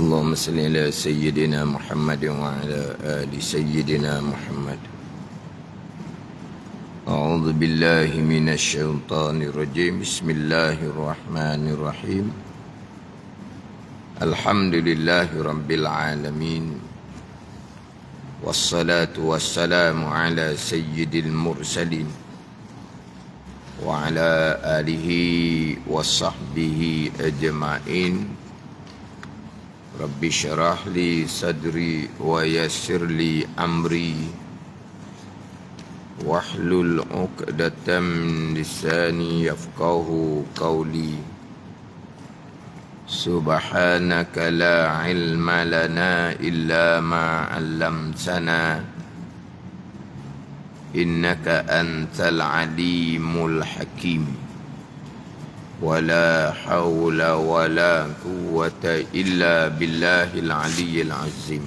اللهم صل على سيدنا محمد وعلى آل سيدنا محمد. أعوذ بالله من الشيطان الرجيم. بسم الله الرحمن الرحيم. الحمد لله رب العالمين، والصلاة والسلام على سيد المرسلين وعلى آله وصحبه أجمعين. رب اشرح لي صدري ويسر لي أمري واحلل عقدة من لساني يفقه قولي. سبحانك لا علم لنا إلا ما علمتنا إنك أنت العليم الحكيم. ولا حول ولا قوة إلا بالله العلي العظيم.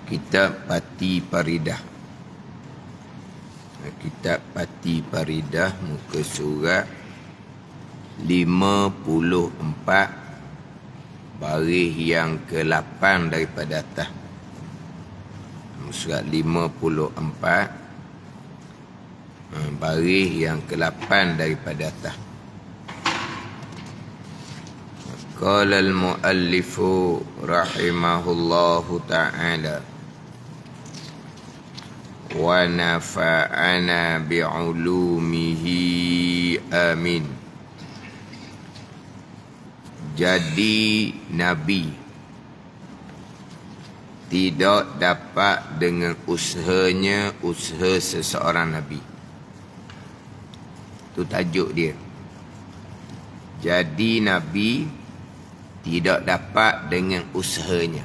Kitab Pati Paridah. Kitab Pati Paridah, muka surat 54, baris yang ke-8 daripada atas. Surat 54, baris yang ke-8 daripada atas. Qala al-muallifu rahimahullahu ta'ala wa nafa'ana bi'ulumihi amin. Jadi Nabi tidak dapat dengan usahanya usaha seseorang Nabi. Itu tajuk dia. Jadi Nabi tidak dapat dengan usahanya.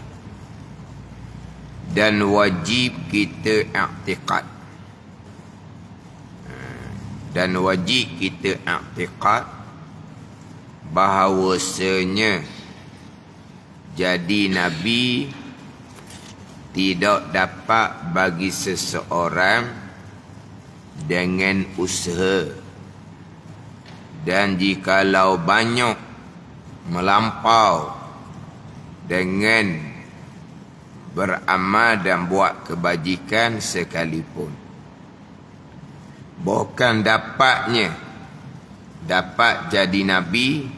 Dan wajib kita i'tiqad. Dan wajib kita i'tiqad bahawasanya jadi Nabi tidak dapat bagi seseorang dengan usaha. Dan jikalau banyak melampau dengan beramal dan buat kebajikan sekalipun, bukan dapat jadi Nabi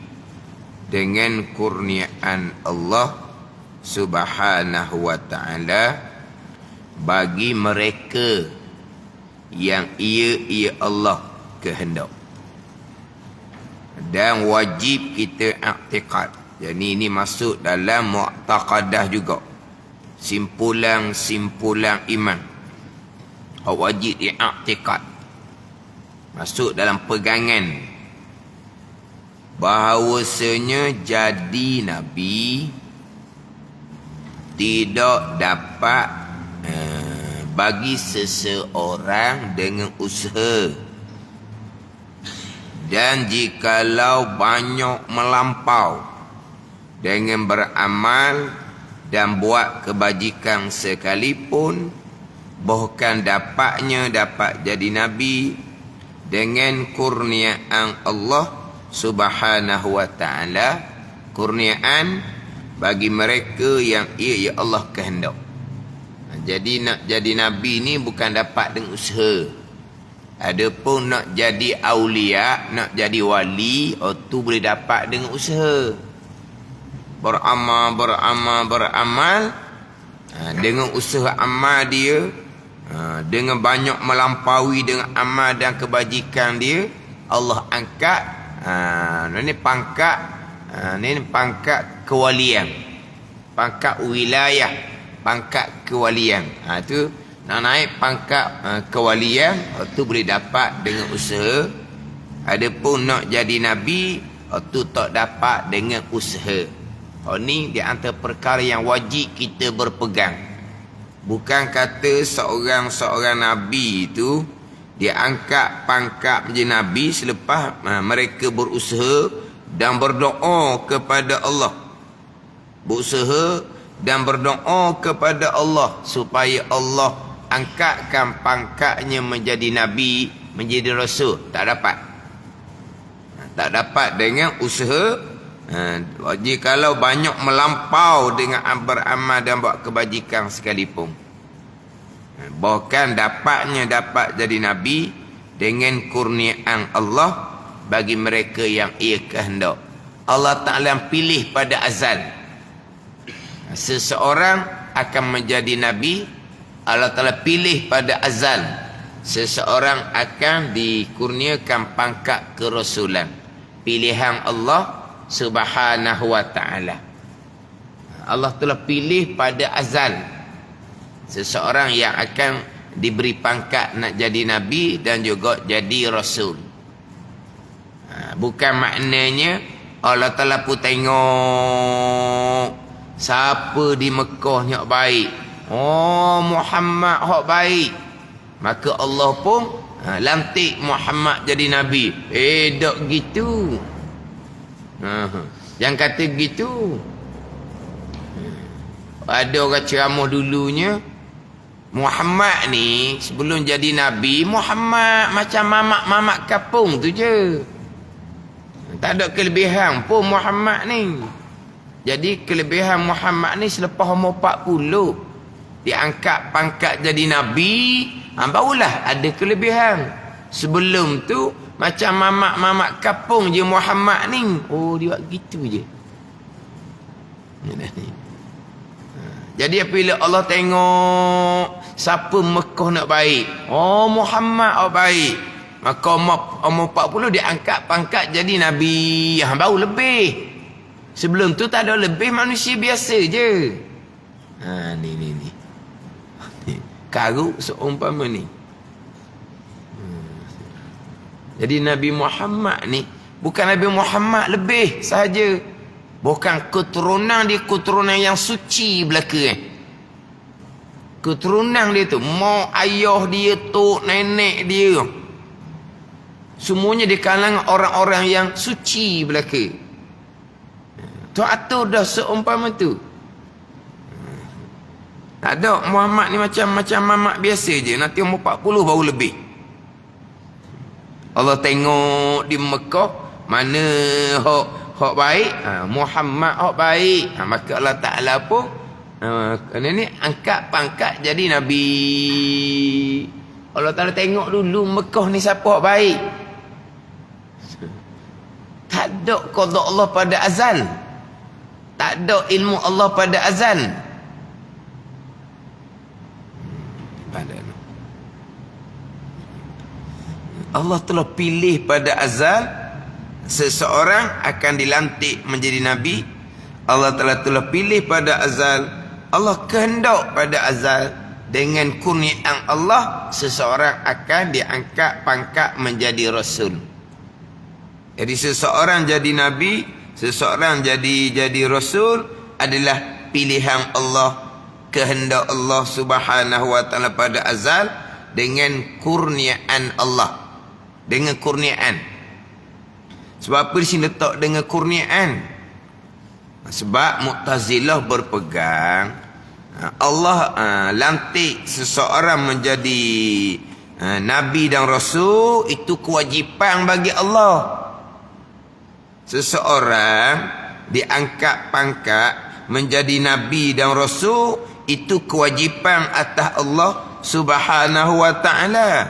dengan kurniaan Allah Subhanahu wa ta'ala bagi mereka yang ia Allah kehendak. Dan wajib kita i'tiqad. Jadi ini masuk dalam mu'taqadah juga, simpulan iman. Wajib i'tiqad, masuk dalam pegangan bahawasanya jadi Nabi tidak dapat bagi seseorang dengan usaha. Dan jikalau banyak melampau dengan beramal dan buat kebajikan sekalipun, bahkan dapat jadi Nabi dengan kurniaan Allah Subhanahu wa ta'ala, kurniaan bagi mereka yang ia Allah kehendak. Jadi nak jadi Nabi ni bukan dapat dengan usaha. Adapun nak jadi aulia, nak jadi wali, tu boleh dapat dengan usaha. Beramal, dengan usaha amal dia, dengan banyak melampaui dengan amal dan kebajikan dia, Allah angkat. Ini pangkat kewalian, pangkat wilayah, pangkat kewalian. Itu nak naik pangkat kewalian, itu boleh dapat dengan usaha. Adapun nak jadi Nabi, itu tak dapat dengan usaha. Ini di antara perkara yang wajib kita berpegang. Bukan kata seorang Nabi itu dia angkat pangkat menjadi Nabi selepas mereka berusaha dan berdoa kepada Allah. Berusaha dan berdoa kepada Allah supaya Allah angkatkan pangkatnya menjadi Nabi, menjadi Rasul. Tak dapat. Tak dapat dengan usaha. Jikalau banyak melampau dengan beramal dan buat kebajikan sekalipun. Bahkan dapat jadi Nabi dengan kurniaan Allah bagi mereka yang ia kehendak. Allah Ta'ala pilih pada azal. Seseorang akan menjadi Nabi, Allah Ta'ala pilih pada azal. Seseorang akan dikurniakan pangkat kerasulan. Pilihan Allah Subhanahu wa ta'ala. Allah telah pilih pada azal seseorang yang akan diberi pangkat nak jadi Nabi dan juga jadi Rasul. Bukan maknanya Allah Ta'ala pun tengok siapa di Mekah yang baik. Oh, Muhammad hak baik. Maka Allah pun lantik Muhammad jadi Nabi. Tak gitu. Jangan kata begitu. Ada orang ceramah dulunya, Muhammad ni sebelum jadi Nabi, Muhammad macam mamak-mamak kapung tu je. Tak ada kelebihan pun Muhammad ni. Jadi kelebihan Muhammad ni selepas umur 40 diangkat pangkat jadi Nabi, barulah ada kelebihan. Sebelum tu macam mamak-mamak kapung je Muhammad ni. Oh, dia buat gitu je. Jadi apabila Allah tengok siapa Mekah nak baik, oh Muhammad baik, maka umur 40 dia angkat pangkat jadi Nabi. Baru lebih. Sebelum tu tak ada lebih, manusia biasa je. Ni karuk seumpama ni. Jadi Nabi Muhammad ni bukan Nabi Muhammad lebih sahaja. Bukan keturunan dia keturunan yang suci belaka. Keturunan dia tu, mak ayah dia, tok nenek dia, semuanya di kalangan orang-orang yang suci belaka. Tu atur dah seumpama tu. Tak ada Muhammad ni macam mamak biasa je. Nanti umur 40 baru lebih. Allah tengok di Mekah mana hak baik, Muhammad hak baik, maka Allah Ta'ala pun ni angkat pangkat jadi Nabi. Allah Ta'ala tengok dulu Mekah ni siapa hak baik. Tak ada qada Allah pada azal. Tak ada ilmu Allah pada azal. Allah telah pilih pada azal seseorang akan dilantik menjadi Nabi. Allah telah pilih pada azal. Allah kehendak pada azal dengan kurniaan Allah seseorang akan diangkat pangkat menjadi Rasul. Jadi seseorang jadi Nabi, seseorang jadi Rasul adalah pilihan Allah, kehendak Allah Subhanahu wa ta'ala pada azal dengan kurniaan Allah. Dengan kurniaan. Sebab apa di sini letak dengan kurniaan? Sebab Mu'tazilah berpegang Allah lantik seseorang menjadi Nabi dan Rasul, itu kewajipan bagi Allah. Seseorang diangkat pangkat menjadi Nabi dan Rasul, itu kewajipan atas Allah Subhanahu wa ta'ala.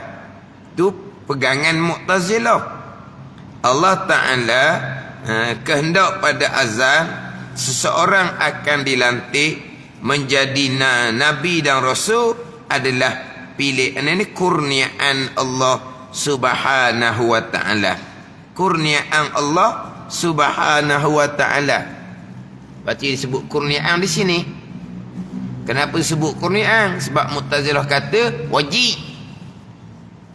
Itu pegangan Mu'tazilah. Allah Ta'ala kehendak pada azal seseorang akan dilantik menjadi Nabi dan Rasul adalah pilihan, ini kurniaan Allah Subhanahu wa ta'ala. Kurniaan Allah Subhanahu wa ta'ala. Berarti disebut kurniaan di sini. Kenapa disebut kurniaan? Sebab Mu'tazilah kata wajib.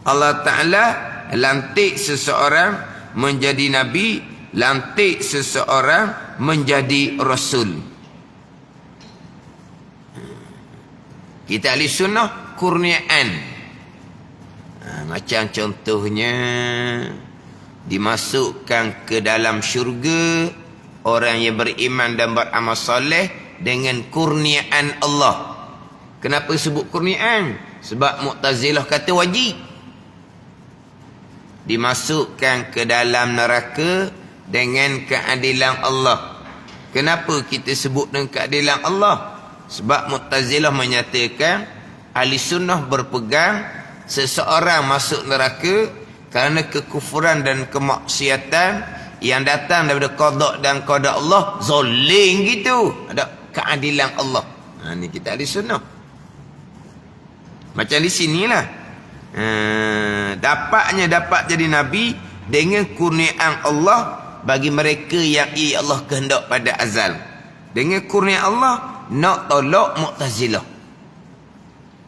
Allah Ta'ala lantik seseorang menjadi Nabi, lantik seseorang menjadi Rasul. Kita ahli sunnah kurniaan. Macam contohnya dimasukkan ke dalam syurga orang yang beriman dan beramal soleh dengan kurniaan Allah. Kenapa sebut kurniaan? Sebab Mu'tazilah kata wajib. dimasukkan ke dalam neraka dengan keadilan Allah. Kenapa kita sebut dengan keadilan Allah? Sebab Mu'tazilah menyatakan ahli sunnah berpegang seseorang masuk neraka kerana kekufuran dan kemaksiatan yang datang daripada qada dan qada Allah, zalim gitu. Ada keadilan Allah. Ni kita ahli sunnah. Macam di sinilah. Dapat jadi nabi dengan kurniaan Allah bagi mereka yang Allah kehendak pada azal. Dengan kurnia Allah nak tolak Mu'tazilah.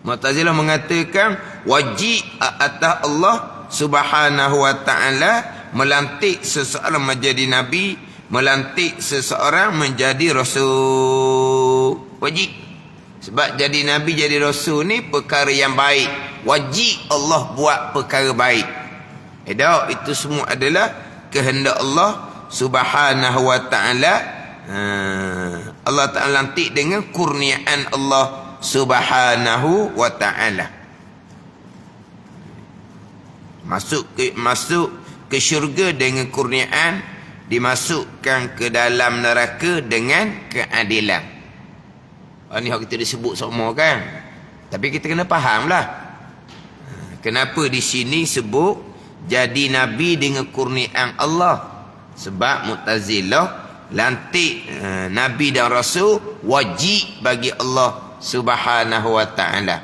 Mu'tazilah mengatakan wajib atas Allah Subhanahu wa ta'ala melantik seseorang menjadi nabi, melantik seseorang menjadi rasul. Wajib. Sebab jadi nabi, jadi rasul ni perkara yang baik. Wajib Allah buat perkara baik. Itu semua adalah kehendak Allah Subhanahu wa ta'ala. Allah Ta'ala lantik dengan kurniaan Allah Subhanahu wa ta'ala. Masuk ke syurga dengan kurniaan, dimasukkan ke dalam neraka dengan keadilan. Ini hak kita disebut semua kan. Tapi kita kena faham lah. Kenapa di sini sebut jadi nabi dengan kurniaan Allah? Sebab Mu'tazilah lantik nabi dan rasul wajib bagi Allah Subhanahu wa ta'ala.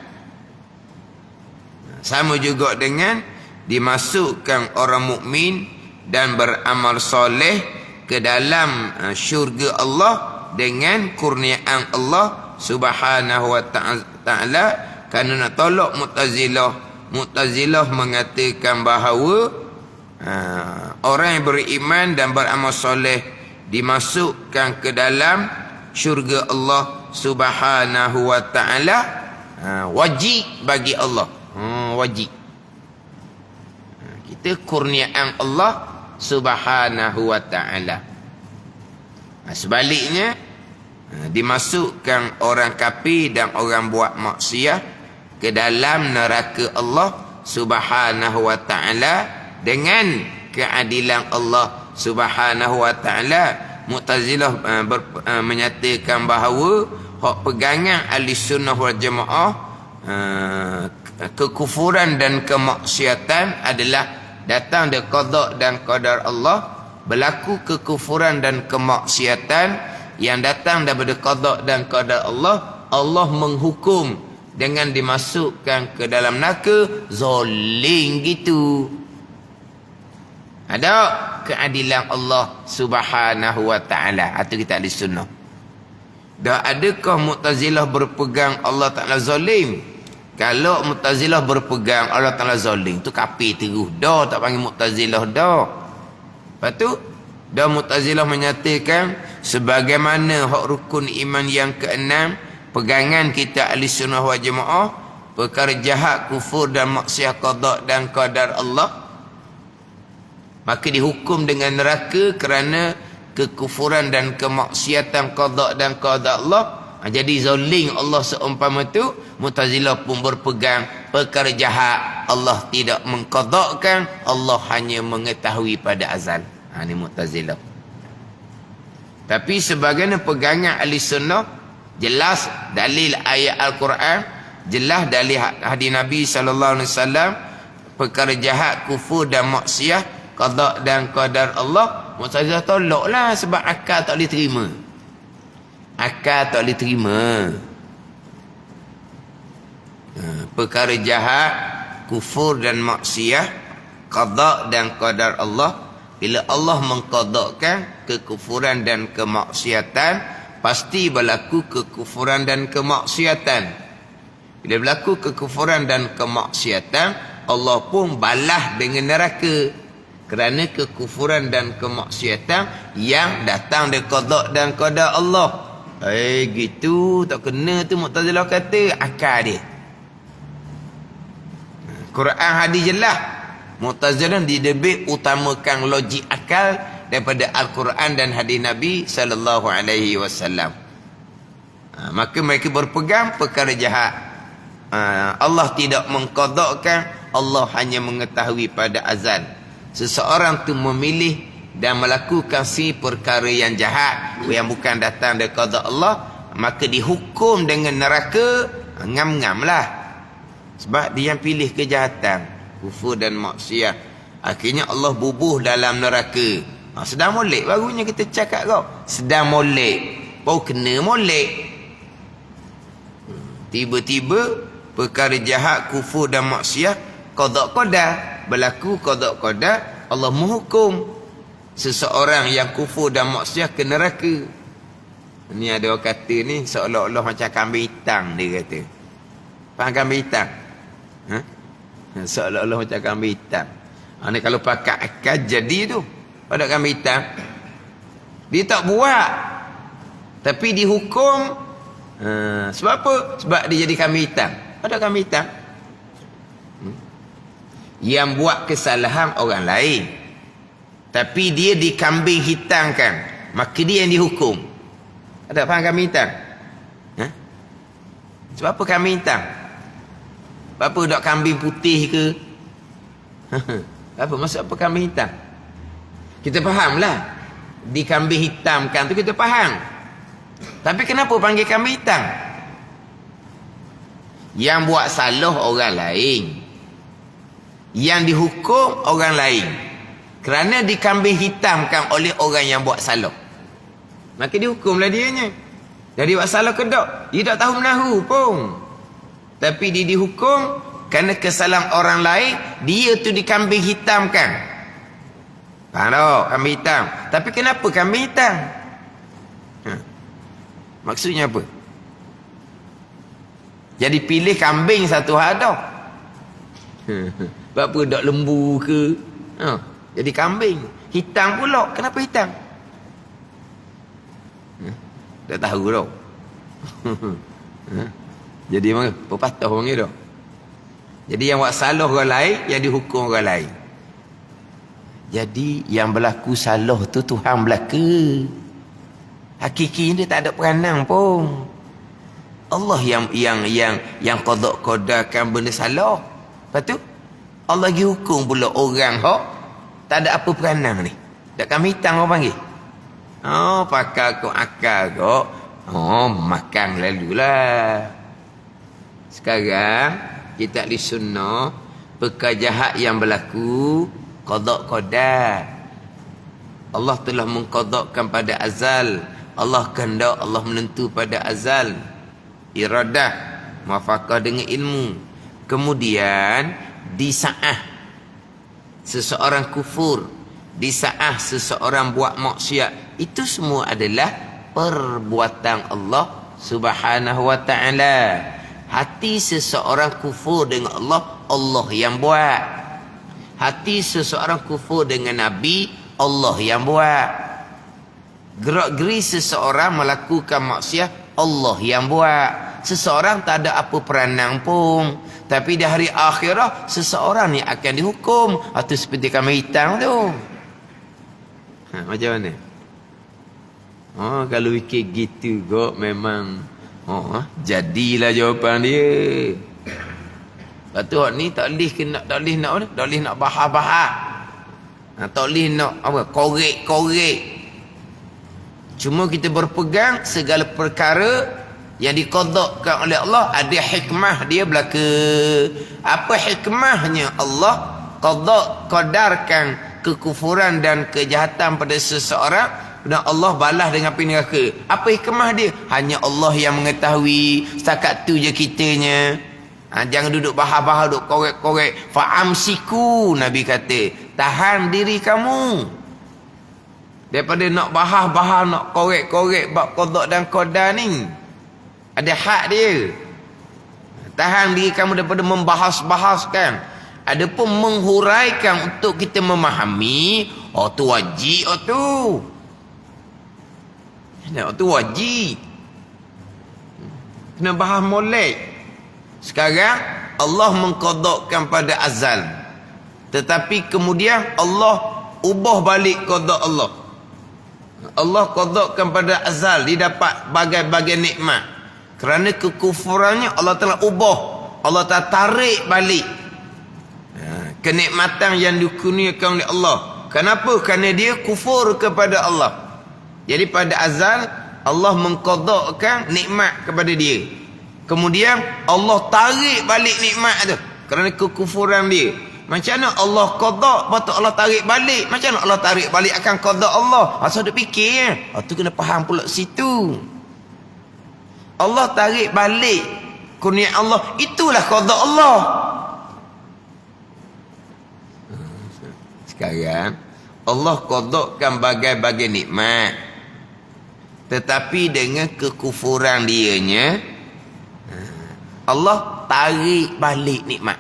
Sama juga dengan dimasukkan orang mukmin dan beramal soleh ke dalam syurga Allah dengan kurniaan Allah Subhanahu wa ta'ala. Kerana nak tolak Mu'tazilah mengatakan bahawa orang yang beriman dan beramal soleh dimasukkan ke dalam syurga Allah Subhanahu wa ta'ala, wajib bagi Allah. Wajib. Kita kurniaan Allah Subhanahu wa ta'ala. Sebaliknya, dimasukkan orang kafir dan orang buat maksiat ke dalam neraka Allah Subhanahu wa ta'ala dengan keadilan Allah Subhanahu wa ta'ala. Mu'tazilah menyatakan bahawa hak pegangan ahli sunnah wal jamaah, kekufuran dan kemaksiatan adalah datang dari qada dan qadar Allah. Berlaku kekufuran dan kemaksiatan yang datang daripada qada dan qadar Allah, Allah menghukum dengan dimasukkan ke dalam neraka, zalim gitu. Ada keadilan Allah Subhanahu wa ta'ala. Itu kita ahli sunnah. Dah adakah Mu'tazilah berpegang Allah Ta'ala zalim? Kalau Mu'tazilah berpegang Allah Ta'ala zalim, tu kafir terus. Dah tak panggil Mu'tazilah dah. Lepas tu, dah Mu'tazilah menyatakan sebagaimana hak rukun iman yang keenam, pegangan kita ahli sunnah wal jamaah, perkara jahat, kufur dan maksiat qada dan qadar Allah, maka dihukum dengan neraka kerana kekufuran dan kemaksiatan qada dan qadar Allah. Jadi zalim Allah seumpama tu. Mu'tazilah pun berpegang perkara jahat Allah tidak mengqadakkan, Allah hanya mengetahui pada azal. Ini Mu'tazilah. Tapi sebagaimana pegangan ahli sunnah, jelas dalil ayat Al-Quran, jelas dalil hadis Nabi SAW, perkara jahat, kufur dan maksiat, qada dan qadar Allah. Mu'tazilah tolaklah sebab akal tak boleh terima. Akal tak boleh terima. Perkara jahat, kufur dan maksiat, qada dan qadar Allah. Bila Allah mengqadakkan kekufuran dan kemaksiatan, pasti berlaku kekufuran dan kemaksiatan. Bila berlaku kekufuran dan kemaksiatan, Allah pun balas dengan neraka. Kerana kekufuran dan kemaksiatan yang datang dari qada dan qadar Allah. Gitu tak kena tu Mu'tazilah kata akal dia. Quran hadis jelas. Mu'tazilah lebih utamakan logik akal daripada Al-Quran dan hadis Nabi sallallahu alaihi wasallam. Maka mereka berpegang perkara jahat. Allah tidak mengqadakkan, Allah hanya mengetahui pada azal. seseorang tu memilih dan melakukan si perkara yang jahat, yang bukan datang dari qada Allah, maka dihukum dengan neraka, ngam-ngam lah. Sebab dia yang pilih kejahatan, kufur dan maksiat. Akhirnya Allah bubuh dalam neraka. Sedang molek, barunya kita cakap kau. Sedang molek, baru kena molek. Tiba-tiba perkara jahat, kufur dan maksiat, qada-qadar berlaku, qada-qadar, Allah menghukum seseorang yang kufur dan maksiat ke neraka. Ni ada orang kata ni seolah-olah macam kambing hitam, dia kata. Faham kambing hitam? Ha? Seolah-olah macam kambing hitam. Ni kalau pakai akal jadi tu pada kambing hitam. Dia tak buat, tapi dihukum. Sebab apa? Sebab dia jadi kambing hitam. Ada kambing hitam yang buat kesalahan orang lain, tapi dia dikambing hitamkan, maka dia yang dihukum. Ada faham kambing hitam? Sebab apa kambing hitam? Sebab apa dok kambing putih ke? Apa maksud apa kambing hitam? Kita fahamlah, dikambing hitamkan tu kita faham. Tapi kenapa panggil kambing hitam? Yang buat salah orang lain, yang dihukum orang lain, kerana dikambing hitamkan oleh orang yang buat salah, maka dihukumlah dianya. Jadi buat salah ke tak? Dia tak tahu menahu pun, tapi dia dihukum kerana kesalahan orang lain. Dia tu dikambing hitamkan. Faham tak? Kambing hitam. Tapi kenapa kambing hitam? Maksudnya apa? Jadi pilih kambing satu hal dah. Sebab apa dak lembu ke? Jadi kambing. Hitam pula. Kenapa hitam? Tak tahu dah. Jadi mana? Pepatah orang ni dah. Jadi yang buat salah orang lain, yang dihukum orang lain. Jadi yang berlaku salah tu Tuhan belaka. Hakikinya dia tak ada peranan pun. Allah yang qada-qadarkan benda salah. Lepas tu Allah lagi hukum pula orang hok tak ada apa peranan ni. Tak kami hitam orang panggil. Pakar kau akal kau. Makan lalulah. Sekarang kita ahli sunnah, perkara jahat yang berlaku qada-qadar. Allah telah mengqadakkan pada azal. Allah kehendak, Allah menentu pada azal. Iradah, muafakah dengan ilmu. Kemudian di saat seseorang kufur, di saat seseorang buat maksiat, itu semua adalah perbuatan Allah Subhanahu wa ta'ala. Hati seseorang kufur dengan Allah, Allah yang buat. Hati seseorang kufur dengan Nabi, Allah yang buat. Gerak-geri seseorang melakukan maksiat, Allah yang buat. Seseorang tak ada apa peranan pun, tapi di hari akhirah seseorang ni akan dihukum. Atau seperti kambing hitam tu. Macam mana? Kalau fikir gitu kok memang jadilah jawapan dia. Lepas tu ni tak boleh nak bahas-bahas. Tak boleh nak apa, korek-korek. Cuma kita berpegang segala perkara yang diqadakkan oleh Allah, ada hikmah dia belaka. Apa hikmahnya Allah qadarkan kekufuran dan kejahatan pada seseorang, dan Allah balas dengan api neraka? Apa hikmah dia? Hanya Allah yang mengetahui. Setakat tu je kitanya. Jangan duduk bahas-bahas, duduk korek-korek. Fa'amsiku, Nabi kata, tahan diri kamu daripada nak bahas-bahas, nak korek-korek bab qada dan qadar ni. Ada hak dia. Tahan diri kamu daripada membahas-bahaskan. Adapun menghuraikan untuk kita memahami, tu wajib, tu wajib. Kena bahas molek. Sekarang Allah mengqadakkan pada azal, tetapi kemudian Allah ubah balik qada Allah. Allah qadakkan pada azal, dia dapat bagai-bagai nikmat. Kerana kekufurannya Allah telah ubah, Allah telah tarik balik. kenikmatan yang dikurniakan oleh Allah. Kenapa? Kerana dia kufur kepada Allah. Jadi pada azal Allah mengqadakkan nikmat kepada dia. Kemudian Allah tarik balik nikmat tu kerana kekufuran dia. Macam mana Allah qada, patut Allah tarik balik? Macam mana Allah tarik balik akan qada Allah? Asal duk fikir ya. Tu kena faham pula situ. Allah tarik balik kurnia Allah, itulah qada Allah. Sekarang Allah qadakkan bagai-bagai nikmat, tetapi dengan kekufuran dianya Allah tarik balik nikmat.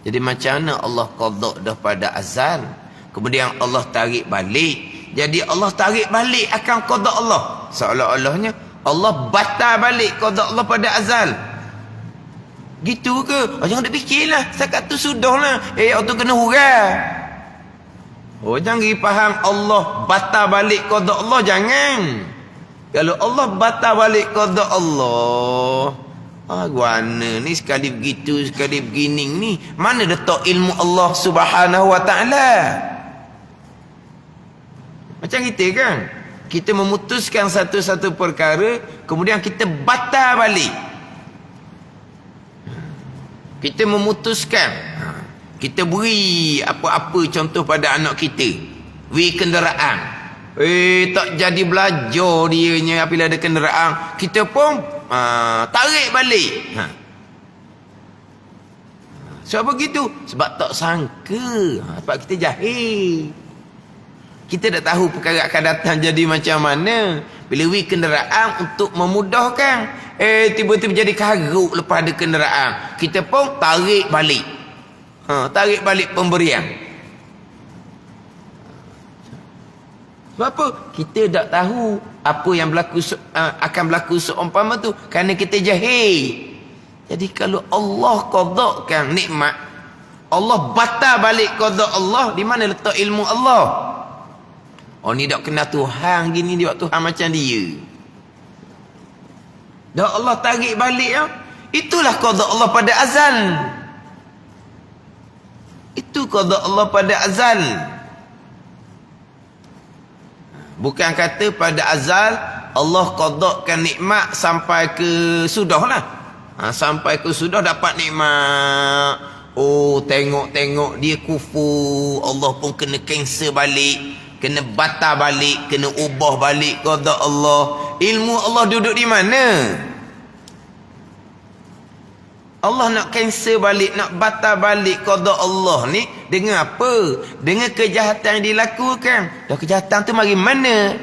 Jadi macam mana Allah qadak dah pada azal, kemudian Allah tarik balik. Jadi Allah tarik balik akan qadak Allah. Seolah-olahnya Allah batal balik qadak Allah pada azal. Gitu ke? Jangan nak fikirlah. Setakat tu sudahlah. Tu kena hurang. Jangan pergi faham Allah batal balik qadak Allah. Jangan. Kalau Allah batal balik qadak Allah, guana ni sekali begitu, sekali begini ni. Mana letak ilmu Allah Subhanahu Wa Ta'ala? Macam kita kan? Kita memutuskan satu-satu perkara, kemudian kita batal balik. Kita memutuskan, kita beri apa-apa contoh pada anak kita. Beri kenderaan. Tak jadi belajar dianya apabila ada kenderaan. Kita pun tarik balik. Sebab begitu? Sebab tak sangka. Sebab kita jahil. Kita tak tahu perkara akan datang jadi macam mana. Bila beri kenderaan untuk memudahkan, tiba-tiba jadi karut lepas ada kenderaan. Kita pun tarik balik. Tarik balik pemberian. Sebab apa? Kita tak tahu apa yang berlaku akan berlaku seumpama tu, kerana kita jahil. Jadi kalau Allah qadakkan nikmat, Allah batal balik qada Allah, di mana letak ilmu Allah? Ni tak kenal Tuhan gini, dia buat Tuhan macam dia. Dah Allah tarik balik ya. Itulah qada Allah pada azal. Itu qada Allah pada azal. Bukan kata pada azal Allah qadakkan nikmat sampai ke sudahlah. Sampai ke sudah dapat nikmat. Tengok-tengok dia kufur, Allah pun kena cancel balik, kena batal balik, kena ubah balik qada Allah. Ilmu Allah duduk di mana? Allah nak cancel balik, nak batal balik qada Allah ni dengan apa? Dengan kejahatan yang dilakukan. Dah kejahatan tu mari mana?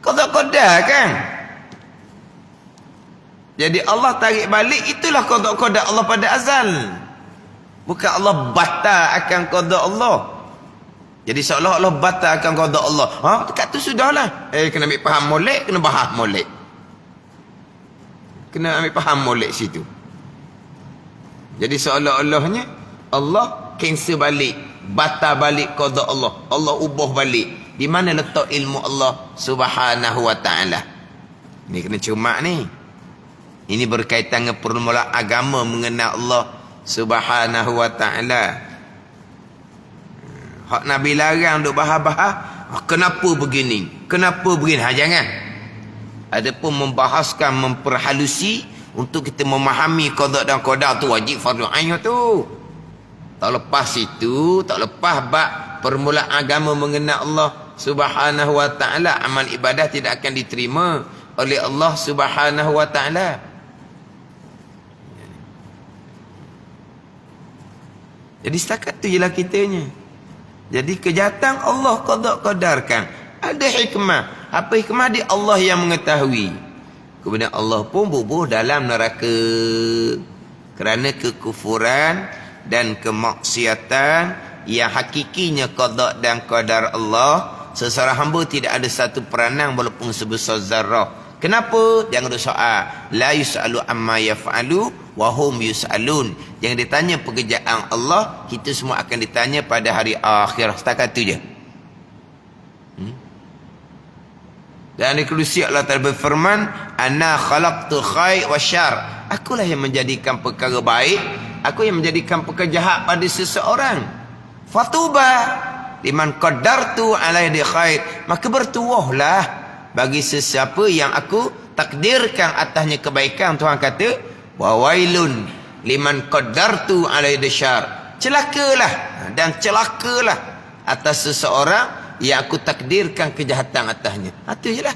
Qada-qada kan? Jadi Allah tarik balik, itulah qada-qada Allah pada azal. Bukan Allah batal akan qada Allah. Jadi seolah-olah batal akan qada Allah. Dekat tu sudahlah. Kena ambil faham molek, kena bahas molek. Kena ambil faham molek situ. Jadi seolah-olahnya Allah cancel balik, batal balik qada Allah. Allah ubah balik. Di mana letak ilmu Allah Subhanahu Wa Ta'ala? Ini kena cumak ni. Ini berkaitan dengan permulaan agama mengenal Allah Subhanahu Wa Ta'ala. Hak Nabi larang duk bahas-bahas, kenapa begini? Kenapa begini? Jangan. Adapun membahaskan, memperhalusi untuk kita memahami qada dan qadar tu wajib fardu ain tu. Tak lepas itu, tak lepas bab permulaan agama mengenal Allah Subhanahu Wa Ta'ala, amal ibadah tidak akan diterima oleh Allah Subhanahu Wa Ta'ala. Jadi setakat tu jelah kitanya. Jadi kejahatan Allah qadarkan. Ada hikmah. Apa hikmah dia? Allah yang mengetahui. Kemudian Allah pun bubuh dalam neraka kerana kekufuran dan kemaksiatan yang hakikinya qada dan qadar Allah. Seseorang hamba tidak ada satu peranan walaupun sebesar zarrah. Kenapa? Jangan ada soal. La yus'alu amma yaf'alu wa hum yus'alun. Jangan ditanya pekerjaan Allah, kita semua akan ditanya pada hari akhir. Setakat tu je. Dan di kursi Allah Ta'ala berfirman, Ana khalaqtu khair wa syar. Akulah yang menjadikan perkara baik, Aku yang menjadikan perkara jahat pada seseorang. Fatuba liman qadartu alaihi khair. Maka bertuahlah bagi sesiapa yang aku takdirkan atasnya kebaikan. Tuhan kata, wa wailun liman qadartu alaihi syarr. Celakalah dan celakalah atas seseorang yang aku takdirkan kejahatan atasnya. Itu jelah.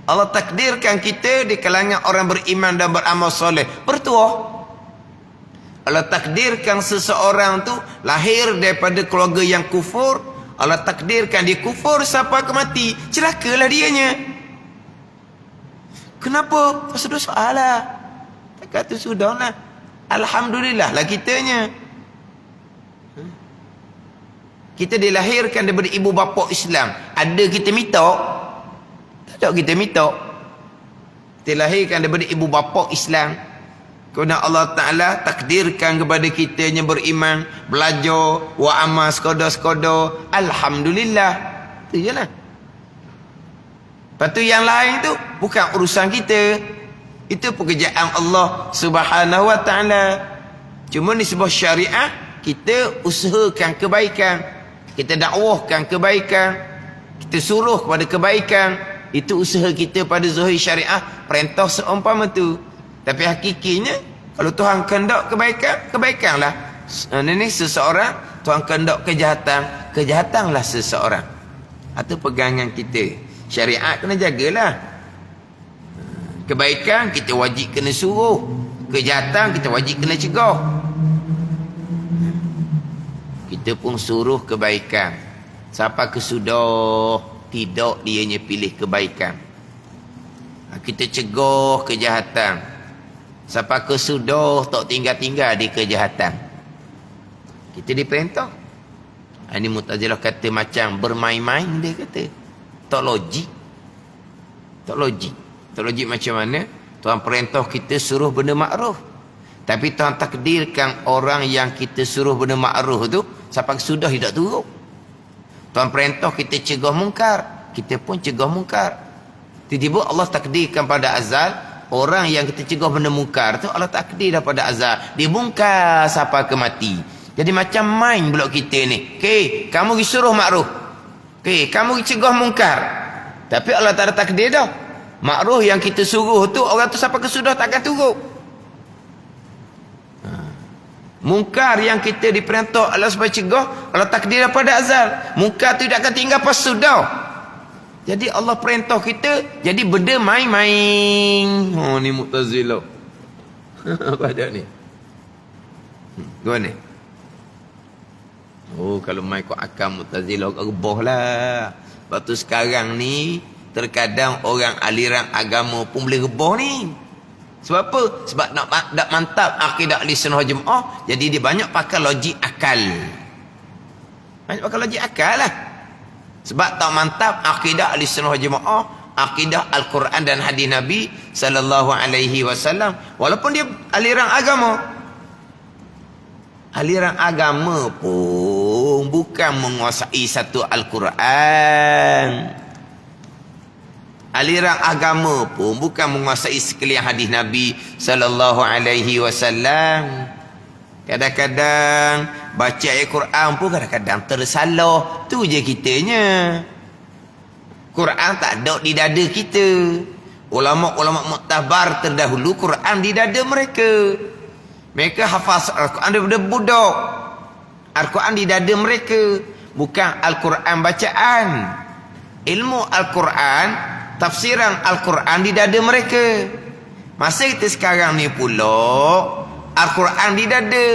Allah takdirkan kita di kalangan orang beriman dan beramal soleh, bertuah. Allah takdirkan seseorang tu lahir daripada keluarga yang kufur. Allah takdirkan dia kufur sampai ke mati, celakalah dianya. Kenapa? Pasal dosa Allah. Tak kata sudahlah, alhamdulillah lah kitanya. Kita dilahirkan daripada ibu bapa Islam. Ada kita minta? Tak kita minta. Kita lahirkan daripada ibu bapa Islam. Kerana Allah Ta'ala takdirkan kepada kita yang beriman, belajar, wa amal sekodah-sekodah. Alhamdulillah. Itu je lah. Lepas tu yang lain tu bukan urusan kita. Itu pekerjaan Allah Subhanahu Wa Ta'ala. Cuma ni sebuah syariah, kita usahakan kebaikan. Kita dakwahkan kebaikan. Kita suruh kepada kebaikan. Itu usaha kita pada zahir syariah, perintah seumpama tu. Tapi hakikinya, kalau Tuhan kehendak kebaikan, kebaikanlah. Ini seseorang, Tuhan kehendak kejahatan, kejahatanlah seseorang. Itu pegangan kita. Syariat kena jagalah. Kebaikan kita wajib kena suruh, kejahatan kita wajib kena cegah. Kita pun suruh kebaikan. Siapa kesudah tidak dianya pilih kebaikan. Kita cegah kejahatan. Siapa kesudah tak tinggal-tinggal di kejahatan. Kita diperintah. Ini Mu'tazilah kata macam bermain-main, dia kata. Tak logik. Tak logik. Tak logik macam mana? Tuhan perintah kita suruh benda makruf. Tapi Tuhan takdirkan orang yang kita suruh benda makruf tu sampai sudah tidak turut. Tuhan perintah kita cegah mungkar, kita pun cegah mungkar. Tiba-tiba Allah takdirkan pada azal, orang yang kita cegah benda mungkar tu Allah takdir daripada azal, dia mungkar sampai ke mati. Jadi macam main pula kita ni. Okey, kamu disuruh makruf. Okey, kamu cegah mungkar. Tapi Allah tak ada takdir dah. Makruf yang kita suruh tu orang tu sampai ke sudah takkan turut. Mungkar yang kita diperintah Allah supaya cegah, Allah takdir daripada azal. Mungkar tu tidak akan tinggal pas sudah. Jadi Allah perintah kita jadi benda main-main. Oh ni Mu'tazilah. Apa ada ni? Gua ni. Oh kalau main kau akal Mu'tazilah rebah lah. Lepas tu sekarang ni terkadang orang aliran agama pun boleh rebah ni. Sebab apa? Sebab nak mantap akidah ahli sunnah jemaah, jadi dia banyak pakai logik akal. Banyak pakai logik akal lah. Sebab tak mantap akidah ahli sunnah jemaah, akidah Al-Quran dan hadis Nabi sallallahu alaihi wasallam, walaupun dia aliran agama. Aliran agama pun bukan menguasai satu Al-Quran. Aliran agama pun bukan menguasai sekalian hadis Nabi sallallahu alaihi wasallam. Kadang-kadang baca ayat Quran pun kadang-kadang tersalah. Tu je kitanya. Quran tak ada di dada kita. Ulama-ulama muktabar terdahulu Quran di dada mereka. Mereka hafaz Al-Quran daripada budak. Al-Quran di dada mereka, bukan Al-Quran bacaan. Ilmu Al-Quran, tafsiran Al-Quran di dada mereka. Masa kita sekarang ni pula Al-Quran di dada.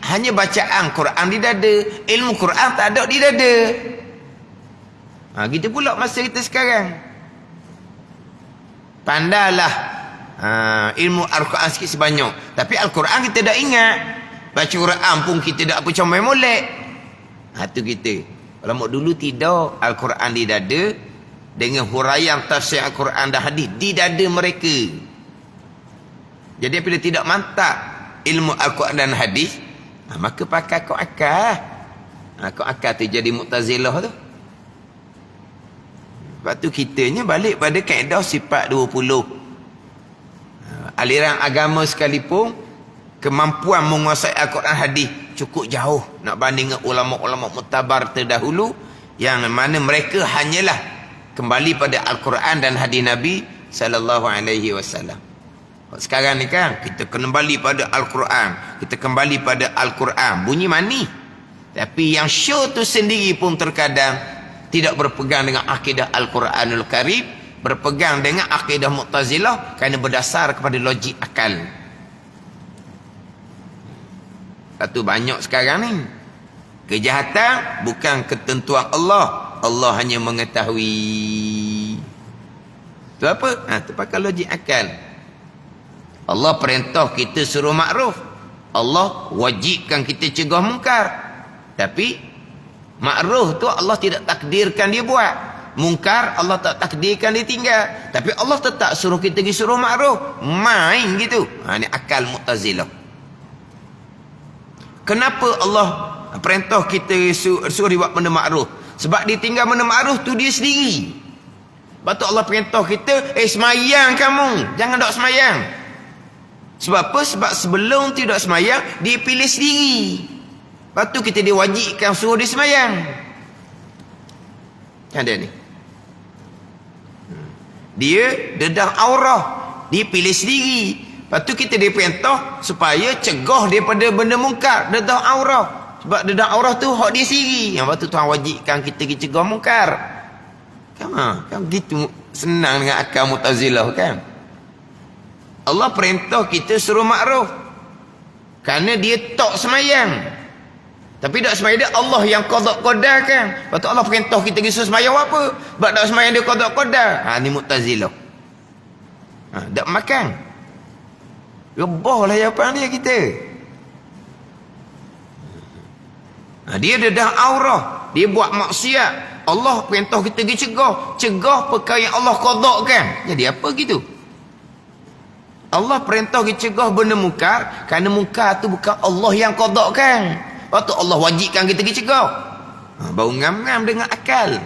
Hanya bacaan Quran di dada, ilmu Quran tak ada di dada. Kita pula masa kita sekarang. Pandailah ilmu Al-Quran sikit sebanyak. Tapi Al-Quran kita dah ingat. Baca Quran pun kita dah apa comel molek. Itu kita. Kalau dulu tidak, Al-Quran di dada dengan huraian tafsir Al-Quran dan hadis di dada mereka. Jadi apabila tidak mantap ilmu Al-Quran dan hadis, maka pakai akal. Akal tu jadi Mu'tazilah tu. Lepas tu kitanya balik pada kaedah sifat 20. Aliran agama sekalipun kemampuan menguasai Al-Quran hadis cukup jauh nak banding dengan ulama-ulama muktabar terdahulu yang mana mereka hanyalah kembali pada Al-Quran dan hadis Nabi sallallahu alaihi wasallam. Sekarang ni kan kita kembali pada Al-Quran, kita kembali pada Al-Quran, bunyi mani. Tapi yang show tu sendiri pun terkadang tidak berpegang dengan akidah Al-Quranul Karim, berpegang dengan akidah Mu'tazilah kerana berdasar kepada logik akal. Satu banyak sekarang ni kejahatan bukan ketentuan Allah, Allah hanya mengetahui. Itu apa? Itu pakai logik akal. Allah perintah kita suruh makruf, Allah wajibkan kita cegah mungkar. Tapi makruf tu Allah tidak takdirkan dia buat, mungkar Allah tak takdirkan dia tinggal. Tapi Allah tetap suruh kita pergi suruh makruf, main gitu. Ini akal Mu'tazilah. Kenapa Allah perintah kita suruh dia buat benda makruf? Sebab dia tinggal benda makruf tu dia sendiri. Sebab tu Allah perintah kita, semayang kamu, jangan dok semayang. Sebab apa? Sebab sebelum tidak semayang dia pilih sendiri. Lepas tu kita diwajibkan suruh dia semayang. Ada ni. Dia dedah aurah, dia pilih sendiri. Lepas tu kita diperintah supaya cegah daripada benda mungkar, dedah aurah. Sebab dedah aurah tu hak dia sendiri. Yang lepas tu Tuhan wajibkan kita pergi cegah mungkar. Kan gitu senang dengan akal Mu'tazilah kan. Allah perintah kita suruh makruf kerana dia tak semayang. Tapi tak semayang dia Allah yang qada qadar kan. Lepas tu Allah perintah kita suruh semayang apa? Sebab tak semayang dia qada qadar. Ni Mu'tazilah. Tak makan. Rebahlah jawapan dia kita. Dia dedah aurah, dia buat maksiat. Allah perintah kita pergi cegah perkara yang Allah qadakan. Jadi apa gitu? Allah perintah kita cegah benda mungkar kerana mungkar tu bukan Allah yang qadakan. Lepas tu Allah wajibkan kita pergi cegah. Baru ngam-ngam dengan akal.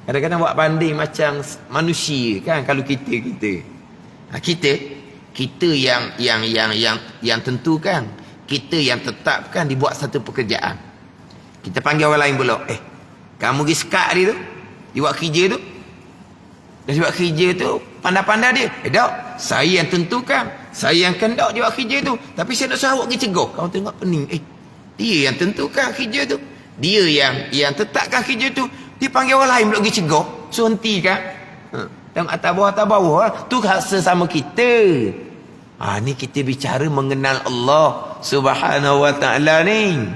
Kadang-kadang buat banding macam manusia kan. Kalau kita yang tentukan, kita yang tetapkan dibuat satu pekerjaan. Kita panggil orang lain pula, kamu pergi sekat dia tu, dia buat kerja tu. Dia buat kerja tu pandai-pandai dia. Tak, saya yang tentukan, saya yang kendak dia buat kerja tu. Tapi saya nak suruh awak pergi cegah. Kamu tengok pening. Dia yang tentukan kerja tu, dia yang tetapkan kerja tu. Dia panggil orang lain pula pergi cegah, suruh hentikan. Tengok atas bawah tu sesama kita. Ni kita bicara mengenal Allah Subhanahu wa ta'ala ni.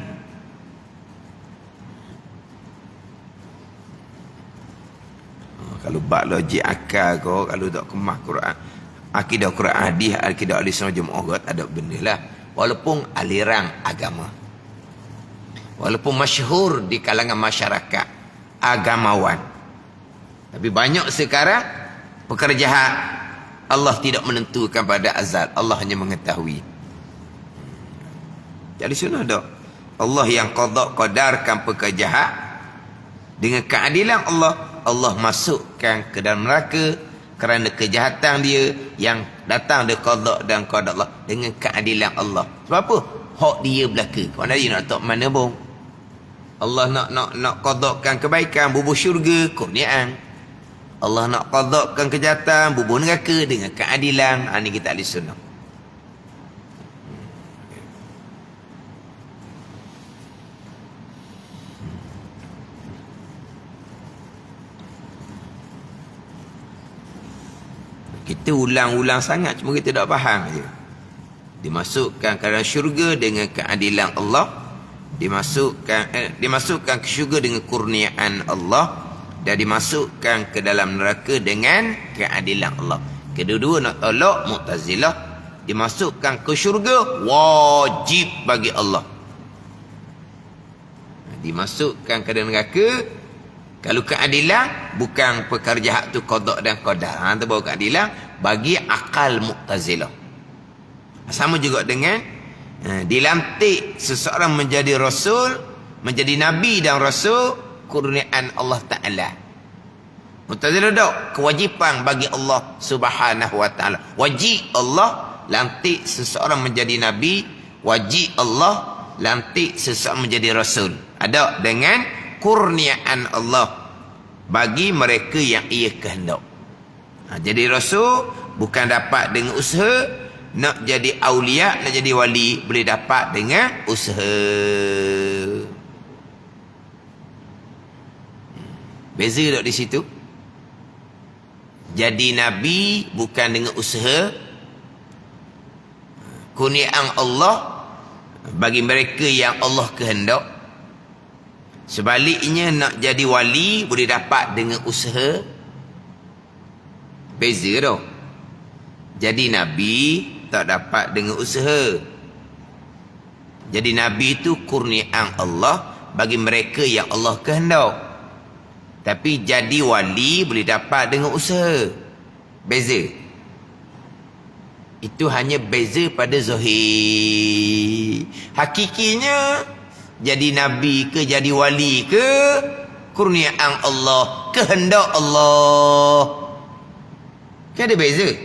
Kalau bak logik akal kau, kalau tak kemah Quran, akidah Quran hadis, akidah ahli sunnah jemaah, tak ada benda lah. Walaupun aliran agama, walaupun masyhur di kalangan masyarakat agamawan, tapi banyak sekarang perkara jahat Allah tidak menentukan pada azal, Allah hanya mengetahui. Jadi sunnah tak? Allah yang qada qadarkan perkara jahat dengan keadilan Allah masukkan ke dalam neraka kerana kejahatan dia yang datang dari qada dan qada Allah dengan keadilan Allah. Sebab apa? Hak dia belaka. Mana dia nak tak mana bong? Allah nak qadakan kebaikan, bubur syurga, kurniaan. Allah nak qadakan kejahatan, bubur neraka dengan keadilan. Ini kita ahli sunnah. Kita ulang-ulang sangat, cuma kita tak faham je. Dimasukkan ke dalam syurga dengan keadilan Allah, dimasukkan ke syurga dengan kurniaan Allah, dan dimasukkan ke dalam neraka dengan keadilan Allah. Kedua-dua nak tolak Mu'tazilah. Dimasukkan ke syurga wajib bagi Allah, dimasukkan ke dalam neraka. Kalau keadilan bukan perkara jahat tu qada dan qadar. Itu baru keadilan bagi akal Mu'tazilah. Sama juga dengan dilantik seseorang menjadi rasul, menjadi nabi dan rasul, kurniaan Allah Ta'ala. Mu'tazilah tak, kewajipan bagi Allah Subhanahu wa taala. Wajib Allah lantik seseorang menjadi nabi, wajib Allah lantik seseorang menjadi rasul. Ada dengan kurniaan Allah bagi mereka yang ia kehendak. Jadi rasul bukan dapat dengan usaha. Nak jadi aulia, nak jadi wali, boleh dapat dengan usaha. Beza tak di situ? Jadi nabi bukan dengan usaha. Kurniaan Allah bagi mereka yang Allah kehendak. Sebaliknya nak jadi wali boleh dapat dengan usaha. Beza tau. Jadi nabi tak dapat dengan usaha. Jadi nabi itu kurniaan Allah bagi mereka yang Allah kehendak. Tapi jadi wali boleh dapat dengan usaha. Beza. Itu hanya beza pada zahir. Hakikinya jadi nabi ke jadi wali ke kurniaan Allah, kehendak Allah. Kan ada beza.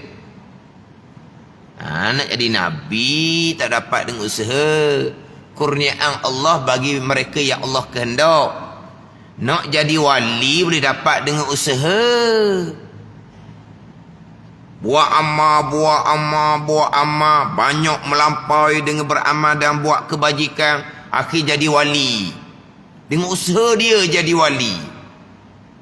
Nak jadi nabi tak dapat dengan usaha. Kurniaan Allah bagi mereka yang Allah kehendak. Nak jadi wali boleh dapat dengan usaha. Buat amal, banyak melampaui dengan beramal dan buat kebajikan, akhir jadi wali. Dengan usaha dia jadi wali.